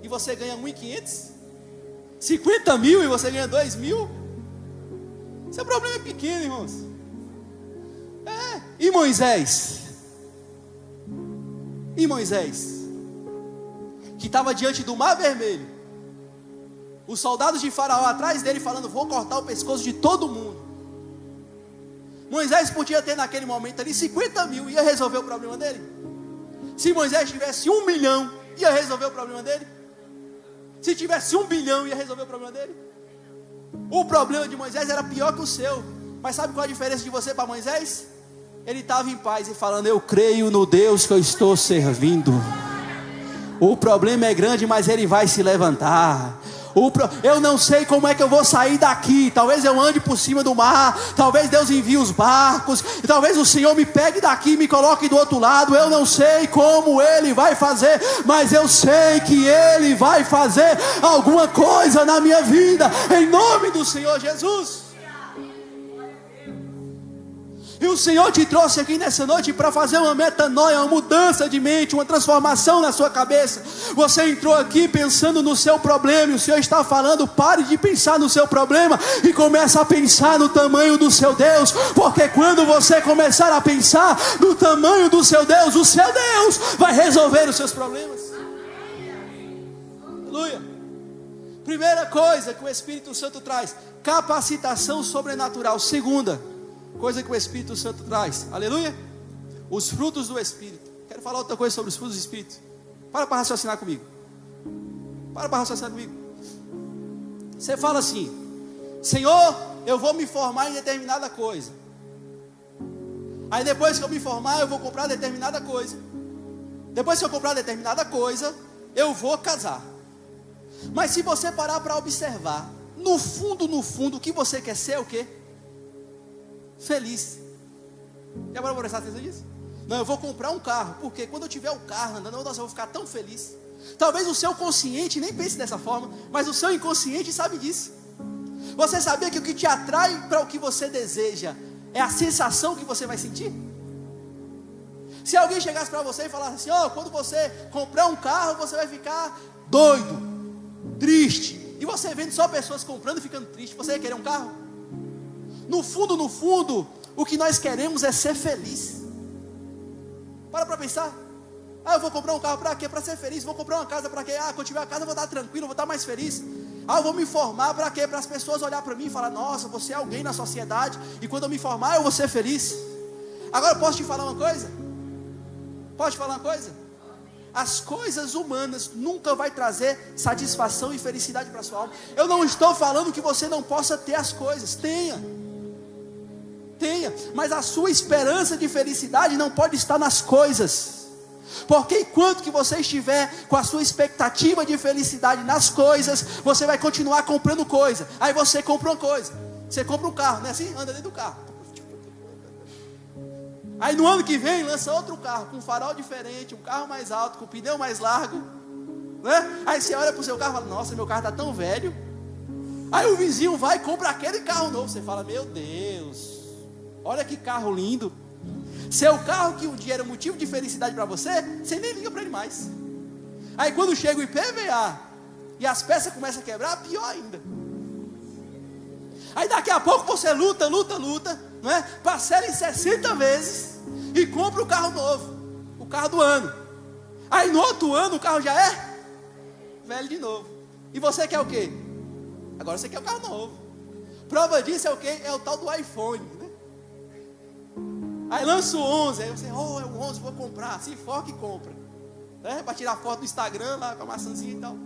S1: E você ganha 1.500? 50 mil e você ganha 2 mil? Seu problema é pequeno, irmãos. E Moisés, que estava diante do mar vermelho, os soldados de Faraó atrás dele falando, vou cortar o pescoço de todo mundo. Moisés podia ter naquele momento ali 50 mil, ia resolver o problema dele. Se Moisés tivesse 1 milhão, ia resolver o problema dele. Se tivesse 1 bilhão, ia resolver o problema dele. O problema de Moisés era pior que o seu. Mas sabe qual a diferença de você para Moisés? Ele estava em paz e falando, eu creio no Deus que eu estou servindo. O problema é grande, mas Ele vai se levantar. Eu não sei como é que eu vou sair daqui. Talvez eu ande por cima do mar, talvez Deus envie os barcos, talvez o Senhor me pegue daqui e me coloque do outro lado. Eu não sei como Ele vai fazer, mas eu sei que Ele vai fazer alguma coisa na minha vida, em nome do Senhor Jesus. E o Senhor te trouxe aqui nessa noite para fazer uma metanoia, uma mudança de mente, uma transformação na sua cabeça. Você entrou aqui pensando no seu problema, e o Senhor está falando: pare de pensar no seu problema e comece a pensar no tamanho do seu Deus, porque quando você começar a pensar no tamanho do seu Deus, o seu Deus vai resolver os seus problemas. Aleluia. Primeira coisa que o Espírito Santo traz: capacitação sobrenatural. Segunda coisa que o Espírito Santo traz, aleluia, os frutos do Espírito. Quero falar outra coisa sobre os frutos do Espírito. Para raciocinar comigo. Para raciocinar comigo. Você fala assim: Senhor, eu vou me formar em determinada coisa. Aí depois que eu me formar, eu vou comprar determinada coisa. Depois que eu comprar determinada coisa, eu vou casar. Mas se você parar para observar, no fundo, o que você quer ser é o quê? Feliz. Já parou para prestar atenção nisso? Não, eu vou comprar um carro, porque quando eu tiver o carro andando, eu vou ficar tão feliz. Talvez o seu consciente nem pense dessa forma, mas o seu inconsciente sabe disso. Você sabia que o que te atrai para o que você deseja é a sensação que você vai sentir? Se alguém chegasse para você e falasse assim: quando você comprar um carro, você vai ficar doido, triste, e você vendo só pessoas comprando e ficando triste, você ia querer um carro? No fundo, o que nós queremos é ser feliz. Para pensar. Eu vou comprar um carro para quê? Para ser feliz. Vou comprar uma casa para quê? Quando tiver a casa eu vou estar tranquilo, vou estar mais feliz. Eu vou me formar para quê? Para as pessoas olhar para mim e falar: nossa, você é alguém na sociedade, e quando eu me formar eu vou ser feliz. Agora posso te falar uma coisa? Pode falar uma coisa? As coisas humanas nunca vai trazer satisfação e felicidade para a sua alma. Eu não estou falando que você não possa ter as coisas. Tenha, mas a sua esperança de felicidade não pode estar nas coisas, porque enquanto que você estiver com a sua expectativa de felicidade nas coisas, você vai continuar comprando coisa. Aí você compra uma coisa, você compra um carro, não é assim? Anda dentro do carro. Aí no ano que vem lança outro carro, com um farol diferente, um carro mais alto, com pneu mais largo, né? Aí você olha para o seu carro e fala: nossa, meu carro está tão velho. Aí o vizinho vai e compra aquele carro novo. Você fala: meu Deus, olha que carro lindo. Seu carro que um dia era motivo de felicidade para você, você nem liga para ele mais. Aí quando chega o IPVA e as peças começam a quebrar, pior ainda. Aí daqui a pouco você luta, não é? Parcela em 60 vezes e compra o carro novo, o carro do ano. Aí no outro ano o carro já é velho de novo. E você quer o quê? Agora você quer o carro novo. Prova disso é o quê? É o tal do iPhone, né? Aí lança o 11, aí você: é o 11, vou comprar. Se for que compra, né? Para tirar foto do Instagram lá com a maçãzinha e tal,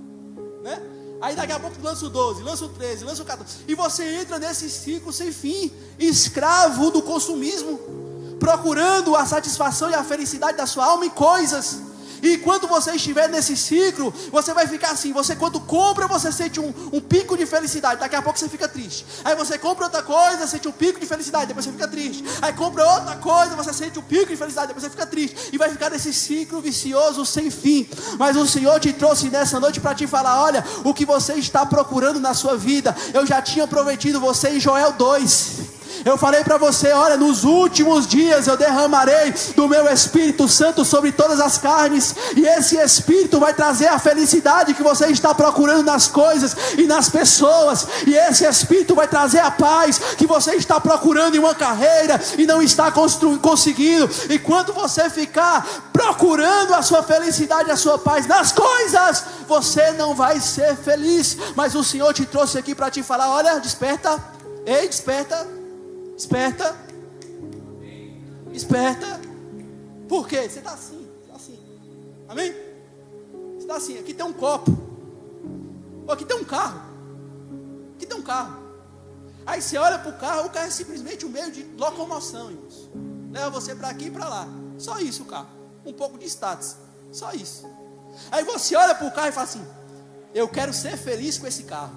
S1: né? Aí daqui a pouco lança o 12, lança o 13, lança o 14. E você entra nesse ciclo sem fim, escravo do consumismo, procurando a satisfação e a felicidade da sua alma em coisas. E quando você estiver nesse ciclo, você vai ficar assim: você quando compra, você sente um pico de felicidade, daqui a pouco você fica triste. Aí você compra outra coisa, sente um pico de felicidade, depois você fica triste. Aí compra outra coisa, você sente um pico de felicidade, depois você fica triste. E vai ficar nesse ciclo vicioso sem fim. Mas o Senhor te trouxe nessa noite para te falar: olha, o que você está procurando na sua vida, eu já tinha prometido você em Joel 2. Eu falei para você: olha, nos últimos dias eu derramarei do meu Espírito Santo sobre todas as carnes, e esse Espírito vai trazer a felicidade que você está procurando nas coisas e nas pessoas, e esse Espírito vai trazer a paz que você está procurando em uma carreira e não está conseguindo. E quando você ficar procurando a sua felicidade, a sua paz nas coisas, você não vai ser feliz. Mas o Senhor te trouxe aqui para te falar: olha, desperta, ei, desperta. Desperta. Por quê? Você está assim, amém? Você está assim, aqui tem um copo, aqui tem um carro, aí você olha para o carro é simplesmente um meio de locomoção, irmãos. Leva você para aqui e para lá, só isso o carro, um pouco de status, só isso. Aí você olha para o carro e fala assim: eu quero ser feliz com esse carro.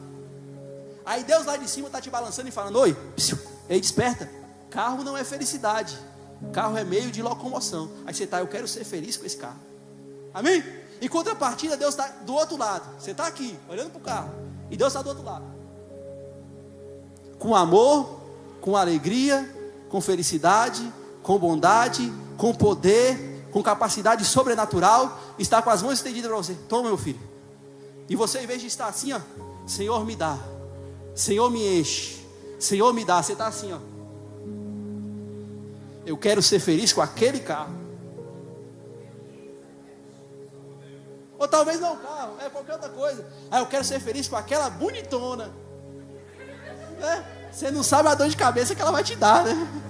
S1: Aí Deus lá de cima está te balançando e falando: oi, psiu, ei, desperta. Carro não é felicidade, carro é meio de locomoção. Aí você está: eu quero ser feliz com esse carro. Amém? Em contrapartida, Deus está do outro lado. Você está aqui, olhando para o carro, e Deus está do outro lado, com amor, com alegria, com felicidade, com bondade, com poder, com capacidade sobrenatural. Está com as mãos estendidas para você: toma, meu filho. E você, em vez de estar assim, ó, Senhor me dá, Senhor me enche, Senhor me dá, você está assim, ó: eu quero ser feliz com aquele carro. Ou talvez não o carro, é qualquer outra coisa. Eu quero ser feliz com aquela bonitona. Você não sabe a dor de cabeça que ela vai te dar, né?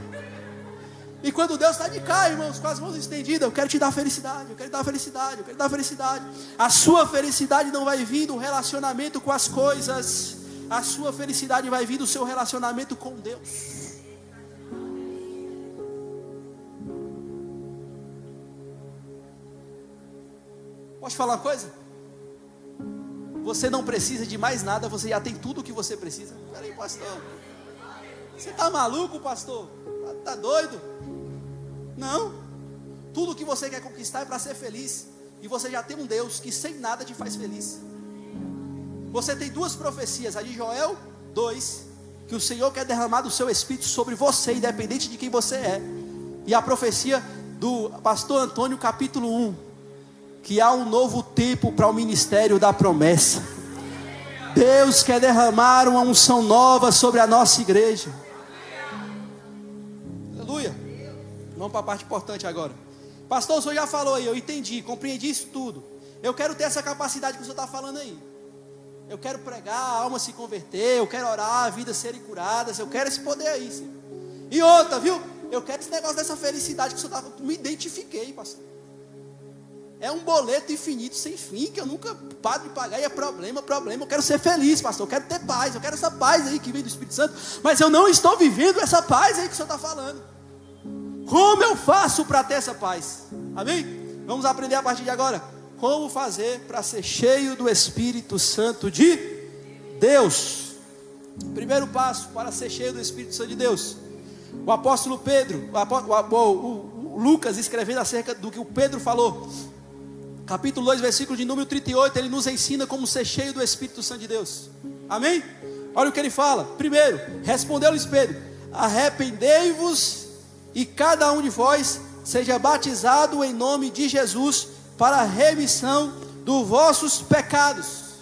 S1: E quando Deus está de cá, irmãos, com as mãos estendidas: eu quero te dar felicidade, eu quero te dar felicidade, eu quero te dar felicidade. A sua felicidade não vai vir do relacionamento com as coisas, a sua felicidade vai vir do seu relacionamento com Deus. Posso te falar uma coisa? Você não precisa de mais nada, você já tem tudo o que você precisa. Peraí, pastor, você está maluco, pastor? Está doido? Não. Tudo o que você quer conquistar é para ser feliz. E você já tem um Deus que sem nada te faz feliz. Você tem duas profecias: a de Joel 2, que o Senhor quer derramar do seu Espírito sobre você, independente de quem você é. E a profecia do pastor Antônio, capítulo 1, que há um novo tempo para o ministério da promessa. Deus quer derramar uma unção nova sobre a nossa igreja. Aleluia. Vamos para a parte importante agora. Pastor, o senhor já falou aí, eu entendi, compreendi isso tudo. Eu quero ter essa capacidade que o senhor está falando aí. Eu quero pregar, a alma se converter, eu quero orar, a vida serem curadas, eu quero esse poder aí, Senhor. E outra, viu? Eu quero esse negócio dessa felicidade que o senhor está... Me identifiquei, pastor. É um boleto infinito, sem fim, que eu nunca paro de pagar, e é problema. Eu quero ser feliz, pastor, eu quero ter paz, eu quero essa paz aí que vem do Espírito Santo, mas eu não estou vivendo essa paz aí que o senhor está falando. Como eu faço para ter essa paz? Amém? Vamos aprender a partir de agora como fazer para ser cheio do Espírito Santo de Deus. Primeiro passo para ser cheio do Espírito Santo de Deus. O apóstolo Pedro, o Lucas, escrevendo acerca do que o Pedro falou, capítulo 2, versículo de número 38, ele nos ensina como ser cheio do Espírito Santo de Deus. Amém? Olha o que ele fala. Primeiro, respondeu-lhes Pedro: arrependei-vos e cada um de vós seja batizado em nome de Jesus para a remissão dos vossos pecados.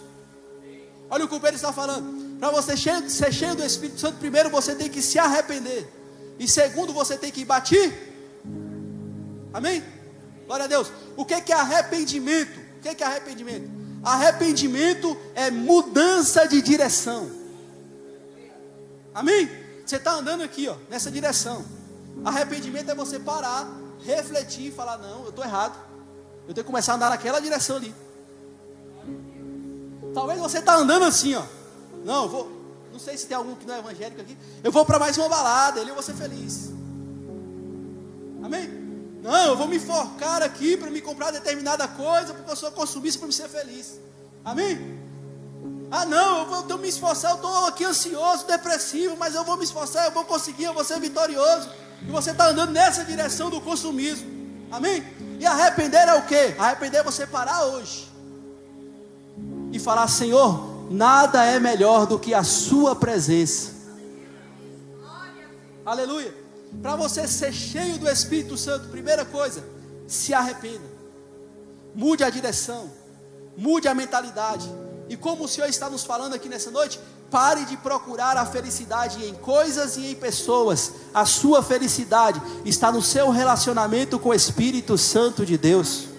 S1: Olha o que o Pedro está falando. Para você ser cheio do Espírito Santo, primeiro você tem que se arrepender, e segundo você tem que bater. Amém? Glória a Deus. O que é arrependimento? O que é arrependimento? Arrependimento é mudança de direção. Amém? Você está andando aqui, ó, nessa direção. Arrependimento é você parar, refletir e falar: não, eu estou errado, eu tenho que começar a andar naquela direção ali. Talvez você está andando assim, ó: não, não sei se tem algum que não é evangélico aqui, eu vou para mais uma balada, ali eu vou ser feliz. Amém? Não, eu vou me enforcar aqui para me comprar determinada coisa, porque eu sou consumista para me ser feliz. Amém? Ah não, eu vou me esforçar, eu estou aqui ansioso, depressivo, mas eu vou me esforçar, eu vou conseguir, eu vou ser vitorioso. E você está andando nessa direção do consumismo. Amém? E arrepender é o quê? Arrepender é você parar hoje e falar: Senhor, nada é melhor do que a sua presença. Aleluia. Para você ser cheio do Espírito Santo, primeira coisa, se arrependa. Mude a direção, mude a mentalidade. E como o Senhor está nos falando aqui nessa noite, pare de procurar a felicidade em coisas e em pessoas. A sua felicidade está no seu relacionamento com o Espírito Santo de Deus.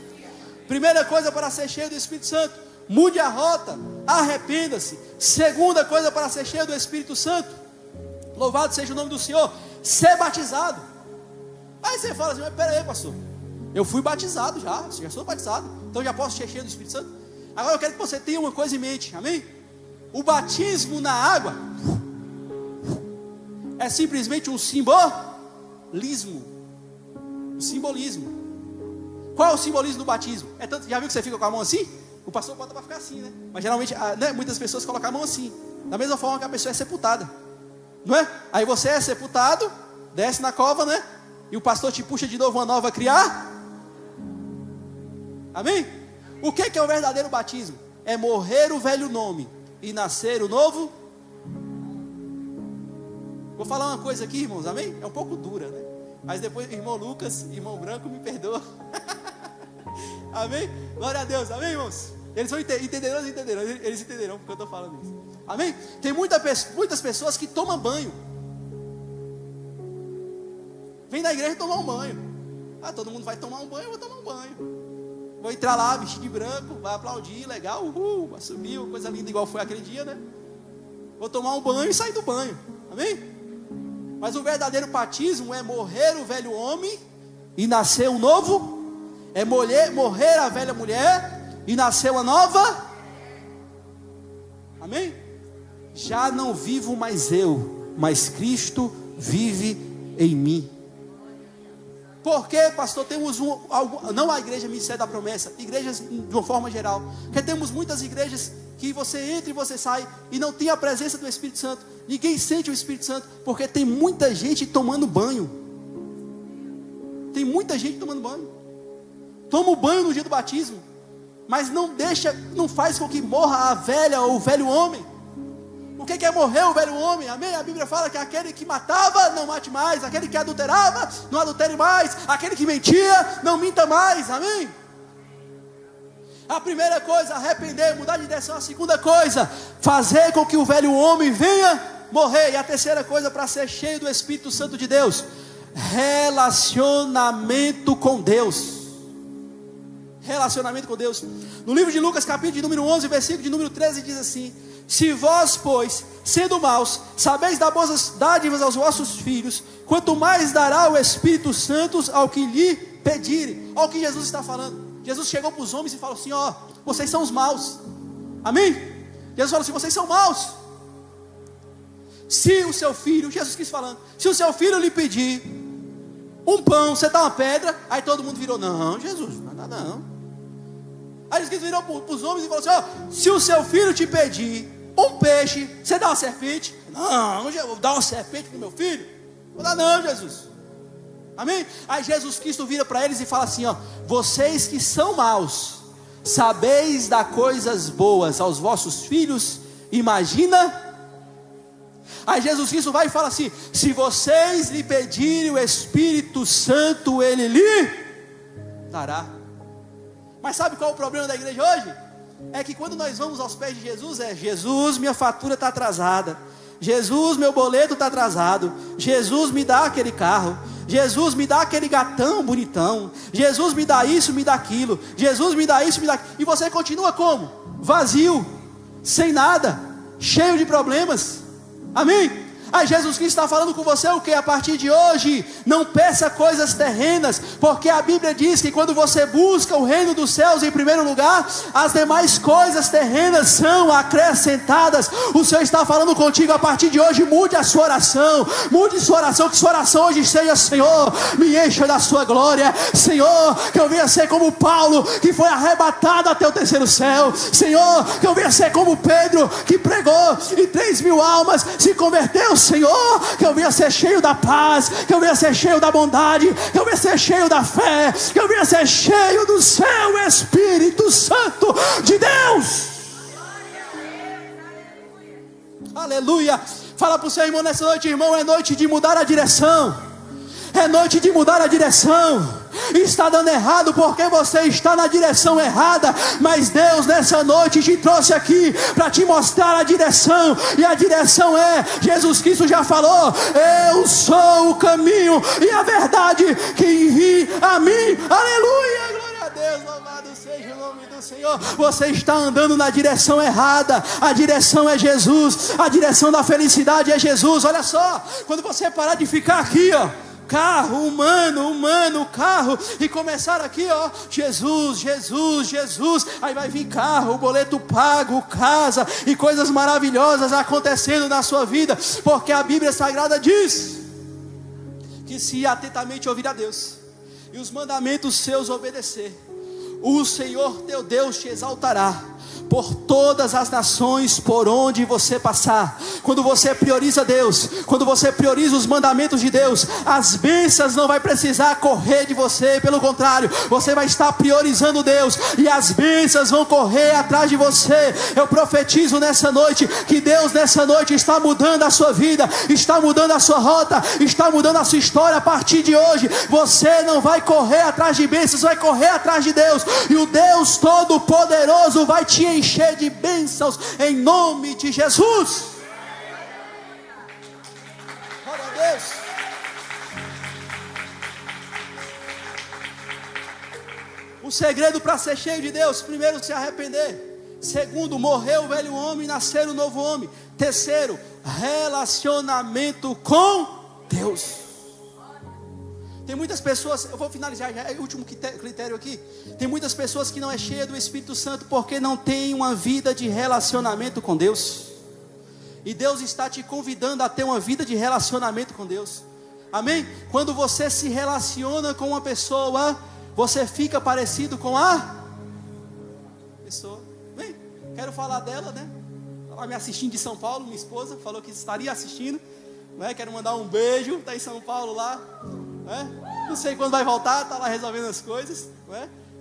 S1: Primeira coisa para ser cheio do Espírito Santo: mude a rota, arrependa-se. Segunda coisa para ser cheio do Espírito Santo, louvado seja o nome do Senhor, ser batizado. Aí você fala assim: mas peraí, pastor, eu fui batizado já sou batizado, então já posso ser cheio do Espírito Santo? Agora eu quero que você tenha uma coisa em mente, amém? O batismo na água é simplesmente um simbolismo. Um simbolismo. Qual é o simbolismo do batismo? É tanto, já viu que você fica com a mão assim? O pastor bota para ficar assim, né? Mas geralmente, né, muitas pessoas colocam a mão assim, da mesma forma que a pessoa é sepultada, não é? Aí você é sepultado, desce na cova, né? E o pastor te puxa de novo uma nova criar. Amém? O que é o verdadeiro batismo? É morrer o velho nome e nascer o novo. Vou falar uma coisa aqui, irmãos, amém? É um pouco dura, né? Mas depois, irmão Lucas, irmão Branco, me perdoa. Amém? Glória a Deus, amém, irmãos? Eles vão eles entenderão porque eu estou falando isso. Amém? Tem muitas pessoas que tomam banho. Vem na igreja tomar um banho. Todo mundo vai tomar um banho, eu vou tomar um banho. Vou entrar lá, vestir de branco, vai aplaudir, legal, vai subir, coisa linda, igual foi aquele dia, né? Vou tomar um banho e sair do banho, amém? Mas o verdadeiro batismo é morrer o velho homem e nascer um novo, é morrer a velha mulher e nascer uma nova, amém? Já não vivo mais eu, mas Cristo vive em mim. Porque, pastor, temos não a igreja Ministério da Promessa, igrejas de uma forma geral, porque temos muitas igrejas que você entra e você sai e não tem a presença do Espírito Santo, ninguém sente o Espírito Santo, porque tem muita gente tomando banho. Tem muita gente tomando banho. Toma o banho no dia do batismo, mas não faz com que morra a velha ou o velho homem. O que é morrer o velho homem? Amém? A Bíblia fala que aquele que matava, não mate mais. Aquele que adulterava, não adultere mais. Aquele que mentia, não minta mais. Amém? A primeira coisa, arrepender, mudar de direção. A segunda coisa, fazer com que o velho homem venha morrer. E a terceira coisa, para ser cheio do Espírito Santo de Deus, relacionamento com Deus. Relacionamento com Deus. No livro de Lucas, capítulo de número 11, versículo de número 13, diz assim: se vós, pois, sendo maus, sabeis dar boas dádivas aos vossos filhos, quanto mais dará o Espírito Santo ao que lhe pedirem. Olha o que Jesus está falando. Jesus chegou para os homens e falou assim: vocês são os maus. Amém? Jesus falou assim: vocês são maus. Se o seu filho, Jesus quis falando, se o seu filho lhe pedir um pão, você dá uma pedra. Aí todo mundo virou: não, Jesus, não dá não. Aí Jesus virou para os homens e falou assim: se o seu filho te pedir um peixe, você dá uma serpente? Não, eu vou dar uma serpente para o meu filho? Vou dar não, Jesus. Amém? Aí Jesus Cristo vira para eles e fala assim: vocês que são maus, sabeis dar coisas boas aos vossos filhos, imagina. Aí Jesus Cristo vai e fala assim: se vocês lhe pedirem o Espírito Santo, Ele lhe dará. Mas sabe qual é o problema da igreja hoje? É que quando nós vamos aos pés de Jesus, Jesus, minha fatura está atrasada. Jesus, meu boleto está atrasado. Jesus, me dá aquele carro. Jesus, me dá aquele gatão bonitão. Jesus, me dá isso, me dá aquilo. Jesus, me dá isso, me dá aquilo. E você continua como? Vazio, sem nada, cheio de problemas. Amém? Aí Jesus Cristo está falando com você o que? A partir de hoje, não peça coisas terrenas, porque a Bíblia diz que quando você busca o reino dos céus em primeiro lugar, as demais coisas terrenas são acrescentadas. O Senhor está falando contigo a partir de hoje: mude a sua oração, mude sua oração, que sua oração hoje seja: Senhor, me encha da sua glória. Senhor, que eu venha ser como Paulo, que foi arrebatado até o terceiro céu. Senhor, que eu venha ser como Pedro, que pregou e 3.000 almas se converteu. Senhor, que eu venha ser cheio da paz, que eu venha ser cheio da bondade, que eu venha ser cheio da fé, que eu venha ser cheio do seu Espírito Santo de Deus. Aleluia. Fala para o seu irmão nessa noite: irmão, é noite de mudar a direção. É noite de mudar a direção. Está dando errado porque você está na direção errada, mas Deus nessa noite te trouxe aqui para te mostrar a direção. E a direção Jesus Cristo já falou: eu sou o caminho e a verdade, quem vir a mim. Aleluia, glória a Deus, louvado seja o nome do Senhor. Você está andando na direção errada. A direção é Jesus, a direção da felicidade é Jesus. Olha só, quando você parar de ficar aqui, carro, humano, carro, e começar aqui, Jesus, Jesus, Jesus. Aí vai vir carro, boleto pago, casa e coisas maravilhosas acontecendo na sua vida, porque a Bíblia Sagrada diz que se atentamente ouvir a Deus e os mandamentos seus obedecer, o Senhor teu Deus te exaltará por todas as nações por onde você passar. Quando você prioriza Deus, quando você prioriza os mandamentos de Deus, as bênçãos não vai precisar correr de você, pelo contrário, você vai estar priorizando Deus, e as bênçãos vão correr atrás de você. Eu profetizo nessa noite, que Deus nessa noite está mudando a sua vida, está mudando a sua rota, está mudando a sua história. A partir de hoje, você não vai correr atrás de bênçãos, vai correr atrás de Deus, e o Deus Todo-Poderoso vai te encher de bênçãos, em nome de Jesus. Glória a Deus. O segredo para ser cheio de Deus: primeiro, se arrepender. Segundo, morrer o velho homem, nascer o novo homem. Terceiro, relacionamento com Deus. Tem muitas pessoas, eu vou finalizar já, é o último critério aqui. Tem muitas pessoas que não é cheia do Espírito Santo porque não tem uma vida de relacionamento com Deus. E Deus está te convidando a ter uma vida de relacionamento com Deus. Amém? Quando você se relaciona com uma pessoa, você fica parecido com a pessoa. Bem, quero falar dela, né? Ela me assistindo de São Paulo, minha esposa, falou que estaria assistindo, né? Quero mandar um beijo, está em São Paulo lá. Não sei quando vai voltar, está lá resolvendo as coisas,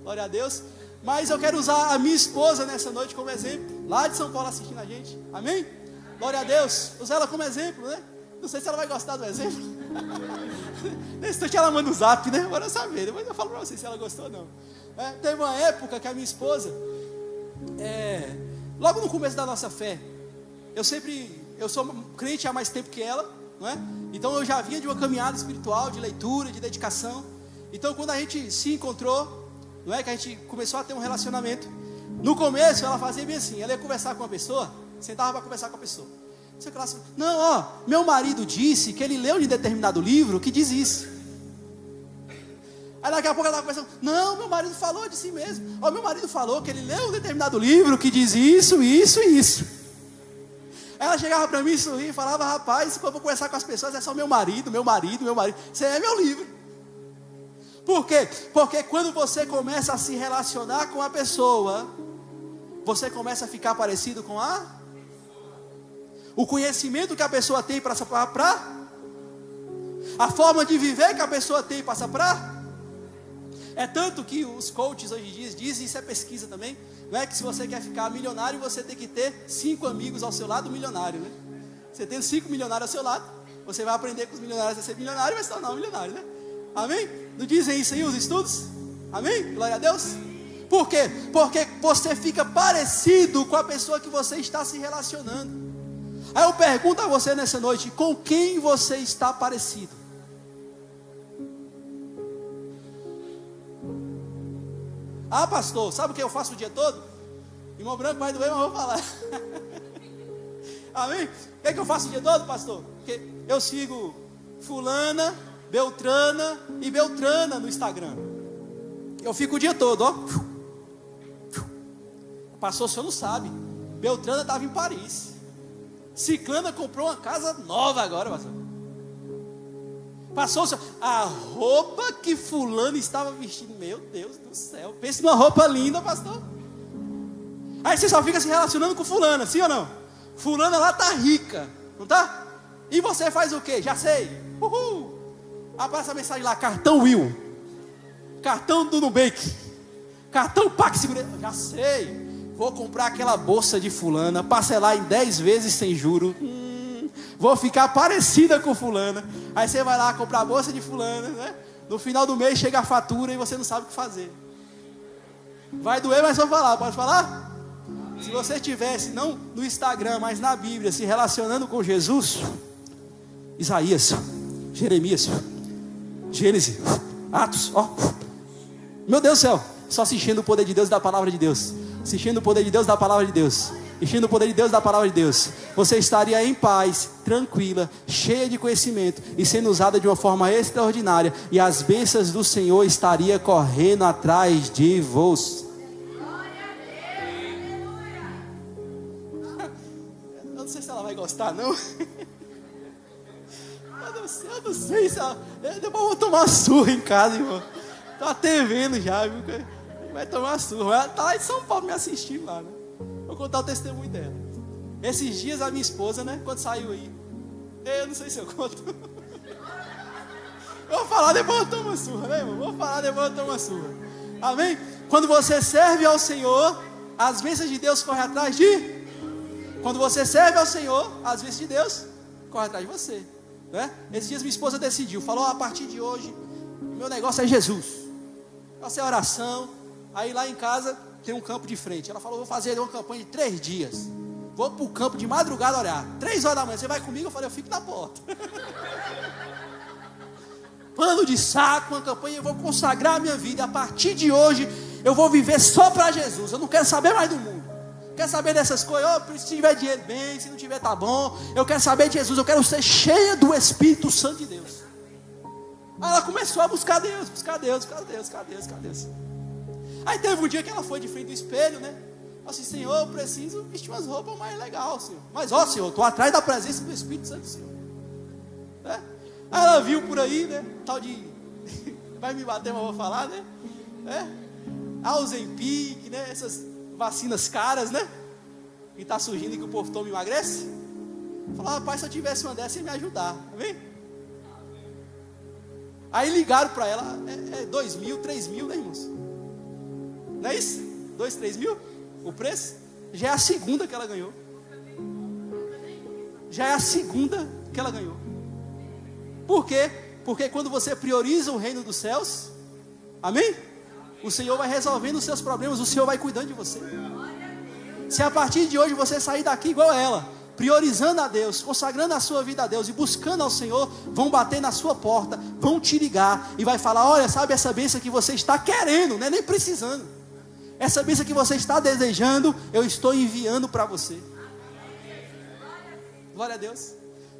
S1: glória a Deus. Mas eu quero usar a minha esposa nessa noite como exemplo, lá de São Paulo assistindo a gente, amém? Glória a Deus, usa ela como exemplo, né? Não sei se ela vai gostar do exemplo. Nesse instante ela manda um zap, né? Bora saber, depois eu falo para vocês se ela gostou ou não. Teve uma época que a minha esposa, logo no começo da nossa fé, eu sou crente há mais tempo que ela, não é? Então eu já vinha de uma caminhada espiritual, de leitura, de dedicação. Então quando a gente se encontrou, não é, que a gente começou a ter um relacionamento, no começo ela fazia bem assim, ela ia conversar com uma pessoa, sentava para conversar com a pessoa. Não, meu marido disse que ele leu em determinado livro que diz isso. Aí daqui a pouco ela estava conversando, não, meu marido falou de si mesmo. Meu marido falou que ele leu um determinado livro que diz isso, isso e isso. Ela chegava para mim, sorria e falava, rapaz, quando eu vou conversar com as pessoas é só meu marido, isso é meu livro. Por quê? Porque quando você começa a se relacionar com a pessoa, você começa a ficar parecido com o conhecimento que a pessoa tem passa para a forma de viver que a pessoa tem passa para. É tanto que os coaches hoje em dia dizem, isso é pesquisa também, não é, que se você quer ficar milionário, você tem que ter 5 amigos ao seu lado milionário, né? Você tendo 5 milionários ao seu lado, você vai aprender com os milionários a ser milionário e vai se tornar um milionário, né? Amém? Não dizem isso aí os estudos? Amém? Glória a Deus. Por quê? Porque você fica parecido com a pessoa que você está se relacionando. Aí eu pergunto a você nessa noite, com quem você está parecido? Pastor, sabe o que eu faço o dia todo? Irmão Branco vai doer, mas eu vou falar. Amém? O que eu faço o dia todo, pastor? Porque eu sigo fulana, beltrana e beltrana no Instagram. Eu fico o dia todo, ó. Pastor, o senhor não sabe. Beltrana estava em Paris. Ciclana comprou uma casa nova agora, pastor. Passou a roupa que fulano estava vestindo. Meu Deus do céu. Pense numa roupa linda, pastor. Aí você só fica se relacionando com fulana, sim ou não? Fulana lá tá rica, não tá? E você faz o quê? Já sei. Aparece a mensagem lá, cartão Will, cartão do Nubank, cartão Pax Segurança. Já sei. Vou comprar aquela bolsa de fulana, parcelar em 10 vezes sem juro. Vou ficar parecida com fulana. Aí você vai lá comprar a bolsa de fulana, né? No final do mês chega a fatura e você não sabe o que fazer. Vai doer, mas vou falar. Pode falar? Se você estivesse, não no Instagram, mas na Bíblia, se relacionando com Jesus, Isaías, Jeremias, Gênesis, Atos, meu Deus do céu, só assistindo o poder de Deus e da palavra de Deus. Assistindo o poder de Deus da palavra de Deus. Enchendo o poder de Deus da palavra de Deus, você estaria em paz, tranquila, cheia de conhecimento e sendo usada de uma forma extraordinária, e as bênçãos do Senhor estariam correndo atrás de você. Eu não sei se ela vai gostar, não. Eu não sei se ela... Depois eu vou tomar uma surra em casa, irmão. Tô até vendo já, viu? vai tomar uma surra. Ela está lá em São Paulo me assistindo lá, né? Vou contar o testemunho dela. Esses dias a minha esposa, né? Quando saiu aí, eu não sei se eu conto. Vou falar, depois eu tomo uma surra, né, irmão? Vou falar, depois eu tomo uma surra. Amém? Quando você serve ao Senhor, as bênçãos de Deus correm atrás de... Quando você serve ao Senhor, as bênçãos de Deus correm atrás de você, né? Esses dias minha esposa decidiu, falou, a partir de hoje, meu negócio é Jesus. Essa é a oração. Aí lá em casa tem um campo de frente. Ela falou, vou fazer uma campanha de 3 dias. Vou para o campo de madrugada orar. 3 horas da manhã, você vai comigo? Eu falei, eu fico na porta. Pano de saco, uma campanha, eu vou consagrar a minha vida. A partir de hoje, eu vou viver só para Jesus. Eu não quero saber mais do mundo. Quero saber dessas coisas. Oh, se tiver dinheiro, bem. Se não tiver, tá bom. Eu quero saber de Jesus. Eu quero ser cheia do Espírito Santo de Deus. Aí ela começou a buscar Deus. Buscar Deus, buscar Deus, buscar Deus, buscar Deus. Aí teve um dia que ela foi de frente do espelho, né? Assim, Senhor, eu preciso vestir umas roupas mais legais, Senhor. Mas, ó, Senhor, estou atrás da presença do Espírito Santo, Senhor. É? Aí ela viu por aí, né? Tal de... Vai me bater, mas eu vou falar, né? Ozempic, né? Essas vacinas caras, né? Que está surgindo e que o povo toma e emagrece. Falou, rapaz, se eu tivesse uma dessa, ia me ajudar. Amém? Aí ligaram para ela, 2 mil, 3 mil, né, irmãos? Não é isso? 2, 3 mil? O preço? Já é a segunda que ela ganhou. Já é a segunda que ela ganhou. Por quê? Porque quando você prioriza o reino dos céus, amém? O Senhor vai resolvendo os seus problemas, o Senhor vai cuidando de você. Se a partir de hoje você sair daqui igual ela, priorizando a Deus, consagrando a sua vida a Deus e buscando ao Senhor, vão bater na sua porta, vão te ligar e vai falar, olha, sabe essa bênção que você está querendo, não é nem precisando. Essa bênção que você está desejando, eu estou enviando para você. Glória a Deus.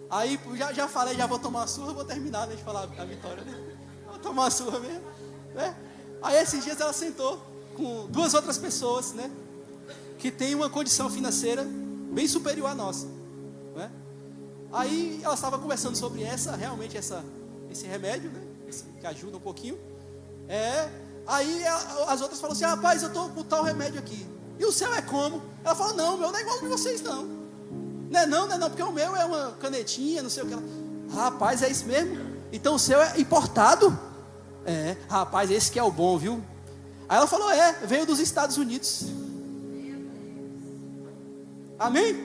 S1: Aí já falei, já vou tomar uma surra, vou terminar, né, de falar a vitória, né? Vou tomar uma surra mesmo, né? Aí esses dias ela sentou com 2 outras pessoas, né? Que tem uma condição financeira bem superior à nossa, né? Aí ela estava conversando sobre realmente esse remédio, né? Que ajuda um pouquinho. Aí as outras falaram assim, rapaz, eu estou com tal remédio aqui. E o seu é como? Ela falou, não, o meu não é igual de vocês não. Não é não, porque o meu é uma canetinha, não sei o que. Rapaz, é isso mesmo? Então o seu é importado? Rapaz, esse que é o bom, viu? Aí ela falou, veio dos Estados Unidos. Amém?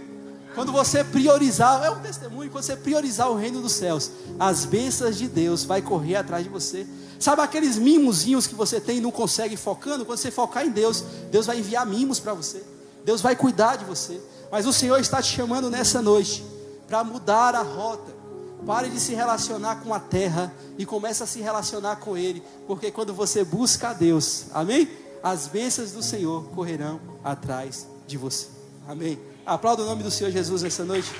S1: Quando você priorizar, é um testemunho, quando você priorizar o reino dos céus, as bênçãos de Deus vai correr atrás de você. Sabe aqueles mimozinhos que você tem e não consegue focando? Quando você focar em Deus, Deus vai enviar mimos para você. Deus vai cuidar de você. Mas o Senhor está te chamando nessa noite para mudar a rota. Pare de se relacionar com a terra e comece a se relacionar com Ele. Porque quando você busca a Deus, amém? As bênçãos do Senhor correrão atrás de você. Amém? Aplauda o nome do Senhor Jesus nessa noite.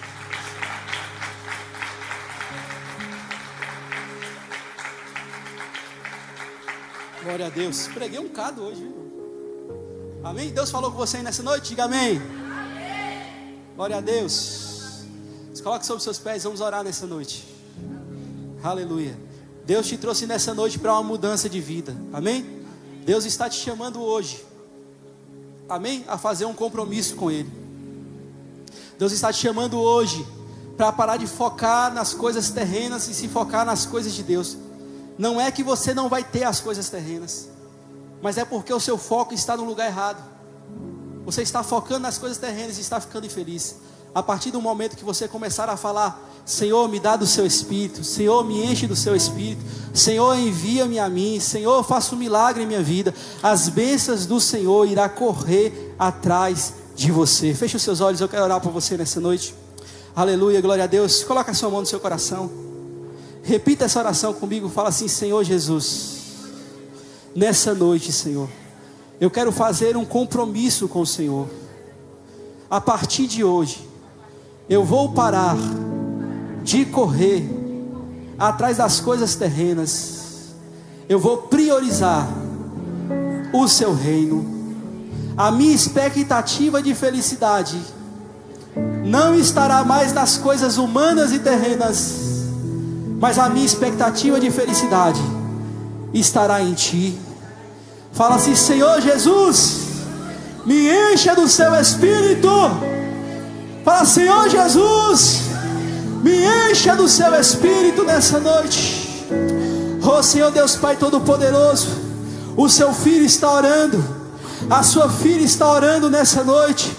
S1: Glória a Deus. Preguei um bocado hoje, viu? Amém? Deus falou com você aí nessa noite? Diga amém. Amém. Glória a Deus. Se coloque sobre seus pés, vamos orar nessa noite. Aleluia. Deus te trouxe nessa noite para uma mudança de vida. Amém? Deus está te chamando hoje, amém? A fazer um compromisso com Ele. Deus está te chamando hoje para parar de focar nas coisas terrenas e se focar nas coisas de Deus. Não é que você não vai ter as coisas terrenas, mas é porque o seu foco está no lugar errado. Você está focando nas coisas terrenas e está ficando infeliz. A partir do momento que você começar a falar, Senhor, me dá do seu Espírito, Senhor, me enche do seu Espírito, Senhor, envia-me a mim, Senhor, faça um milagre em minha vida, as bênçãos do Senhor irá correr atrás de você. Feche os seus olhos, eu quero orar por você nessa noite. Aleluia, glória a Deus. Coloca a sua mão no seu coração. Repita essa oração comigo. Fala assim, Senhor Jesus, nessa noite, Senhor, eu quero fazer um compromisso com o Senhor. A partir de hoje, eu vou parar de correr atrás das coisas terrenas. Eu vou priorizar o seu reino. A minha expectativa de felicidade não estará mais nas coisas humanas e terrenas, mas a minha expectativa de felicidade estará em Ti. Fala assim: Senhor Jesus, me encha do seu Espírito. Fala: Senhor Jesus, me encha do seu Espírito nessa noite. Oh Senhor Deus Pai Todo-Poderoso, o seu filho está orando, a sua filha está orando nessa noite.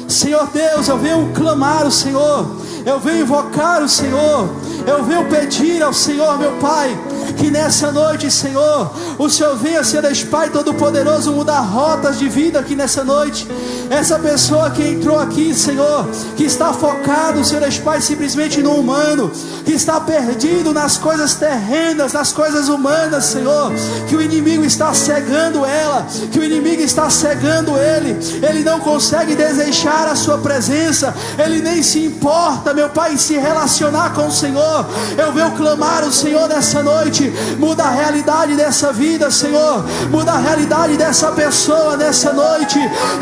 S1: Senhor Deus, eu venho clamar o Senhor, eu venho invocar o Senhor, eu venho pedir ao Senhor, meu Pai, que nessa noite, Senhor, o Senhor venha, Senhor Deus Pai Todo-Poderoso, mudar rotas de vida aqui nessa noite. Essa pessoa que entrou aqui, Senhor, que está focado, Senhor Deus Pai, simplesmente no humano, que está perdido nas coisas terrenas, nas coisas humanas, Senhor, que o inimigo está cegando ela, que o inimigo está cegando ele não consegue desejar a sua presença, ele nem se importa, meu Pai, em se relacionar com o Senhor. Eu venho clamar o Senhor nessa noite: muda a realidade dessa vida, Senhor, muda a realidade dessa pessoa nessa noite,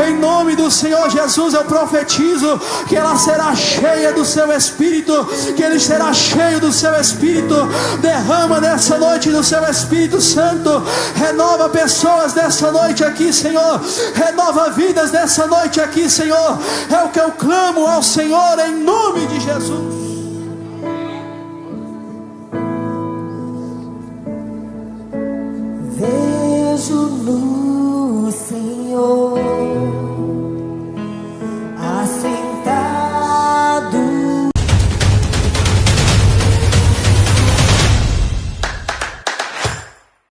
S1: em nome do Senhor Jesus. Eu profetizo que ela será cheia do seu Espírito, que ele será cheio do seu Espírito. Derrama nessa noite do seu Espírito Santo, renova pessoas nessa noite aqui, Senhor, renova vidas nessa noite aqui, Senhor. É o que eu clamo ao Senhor, em nome de Jesus.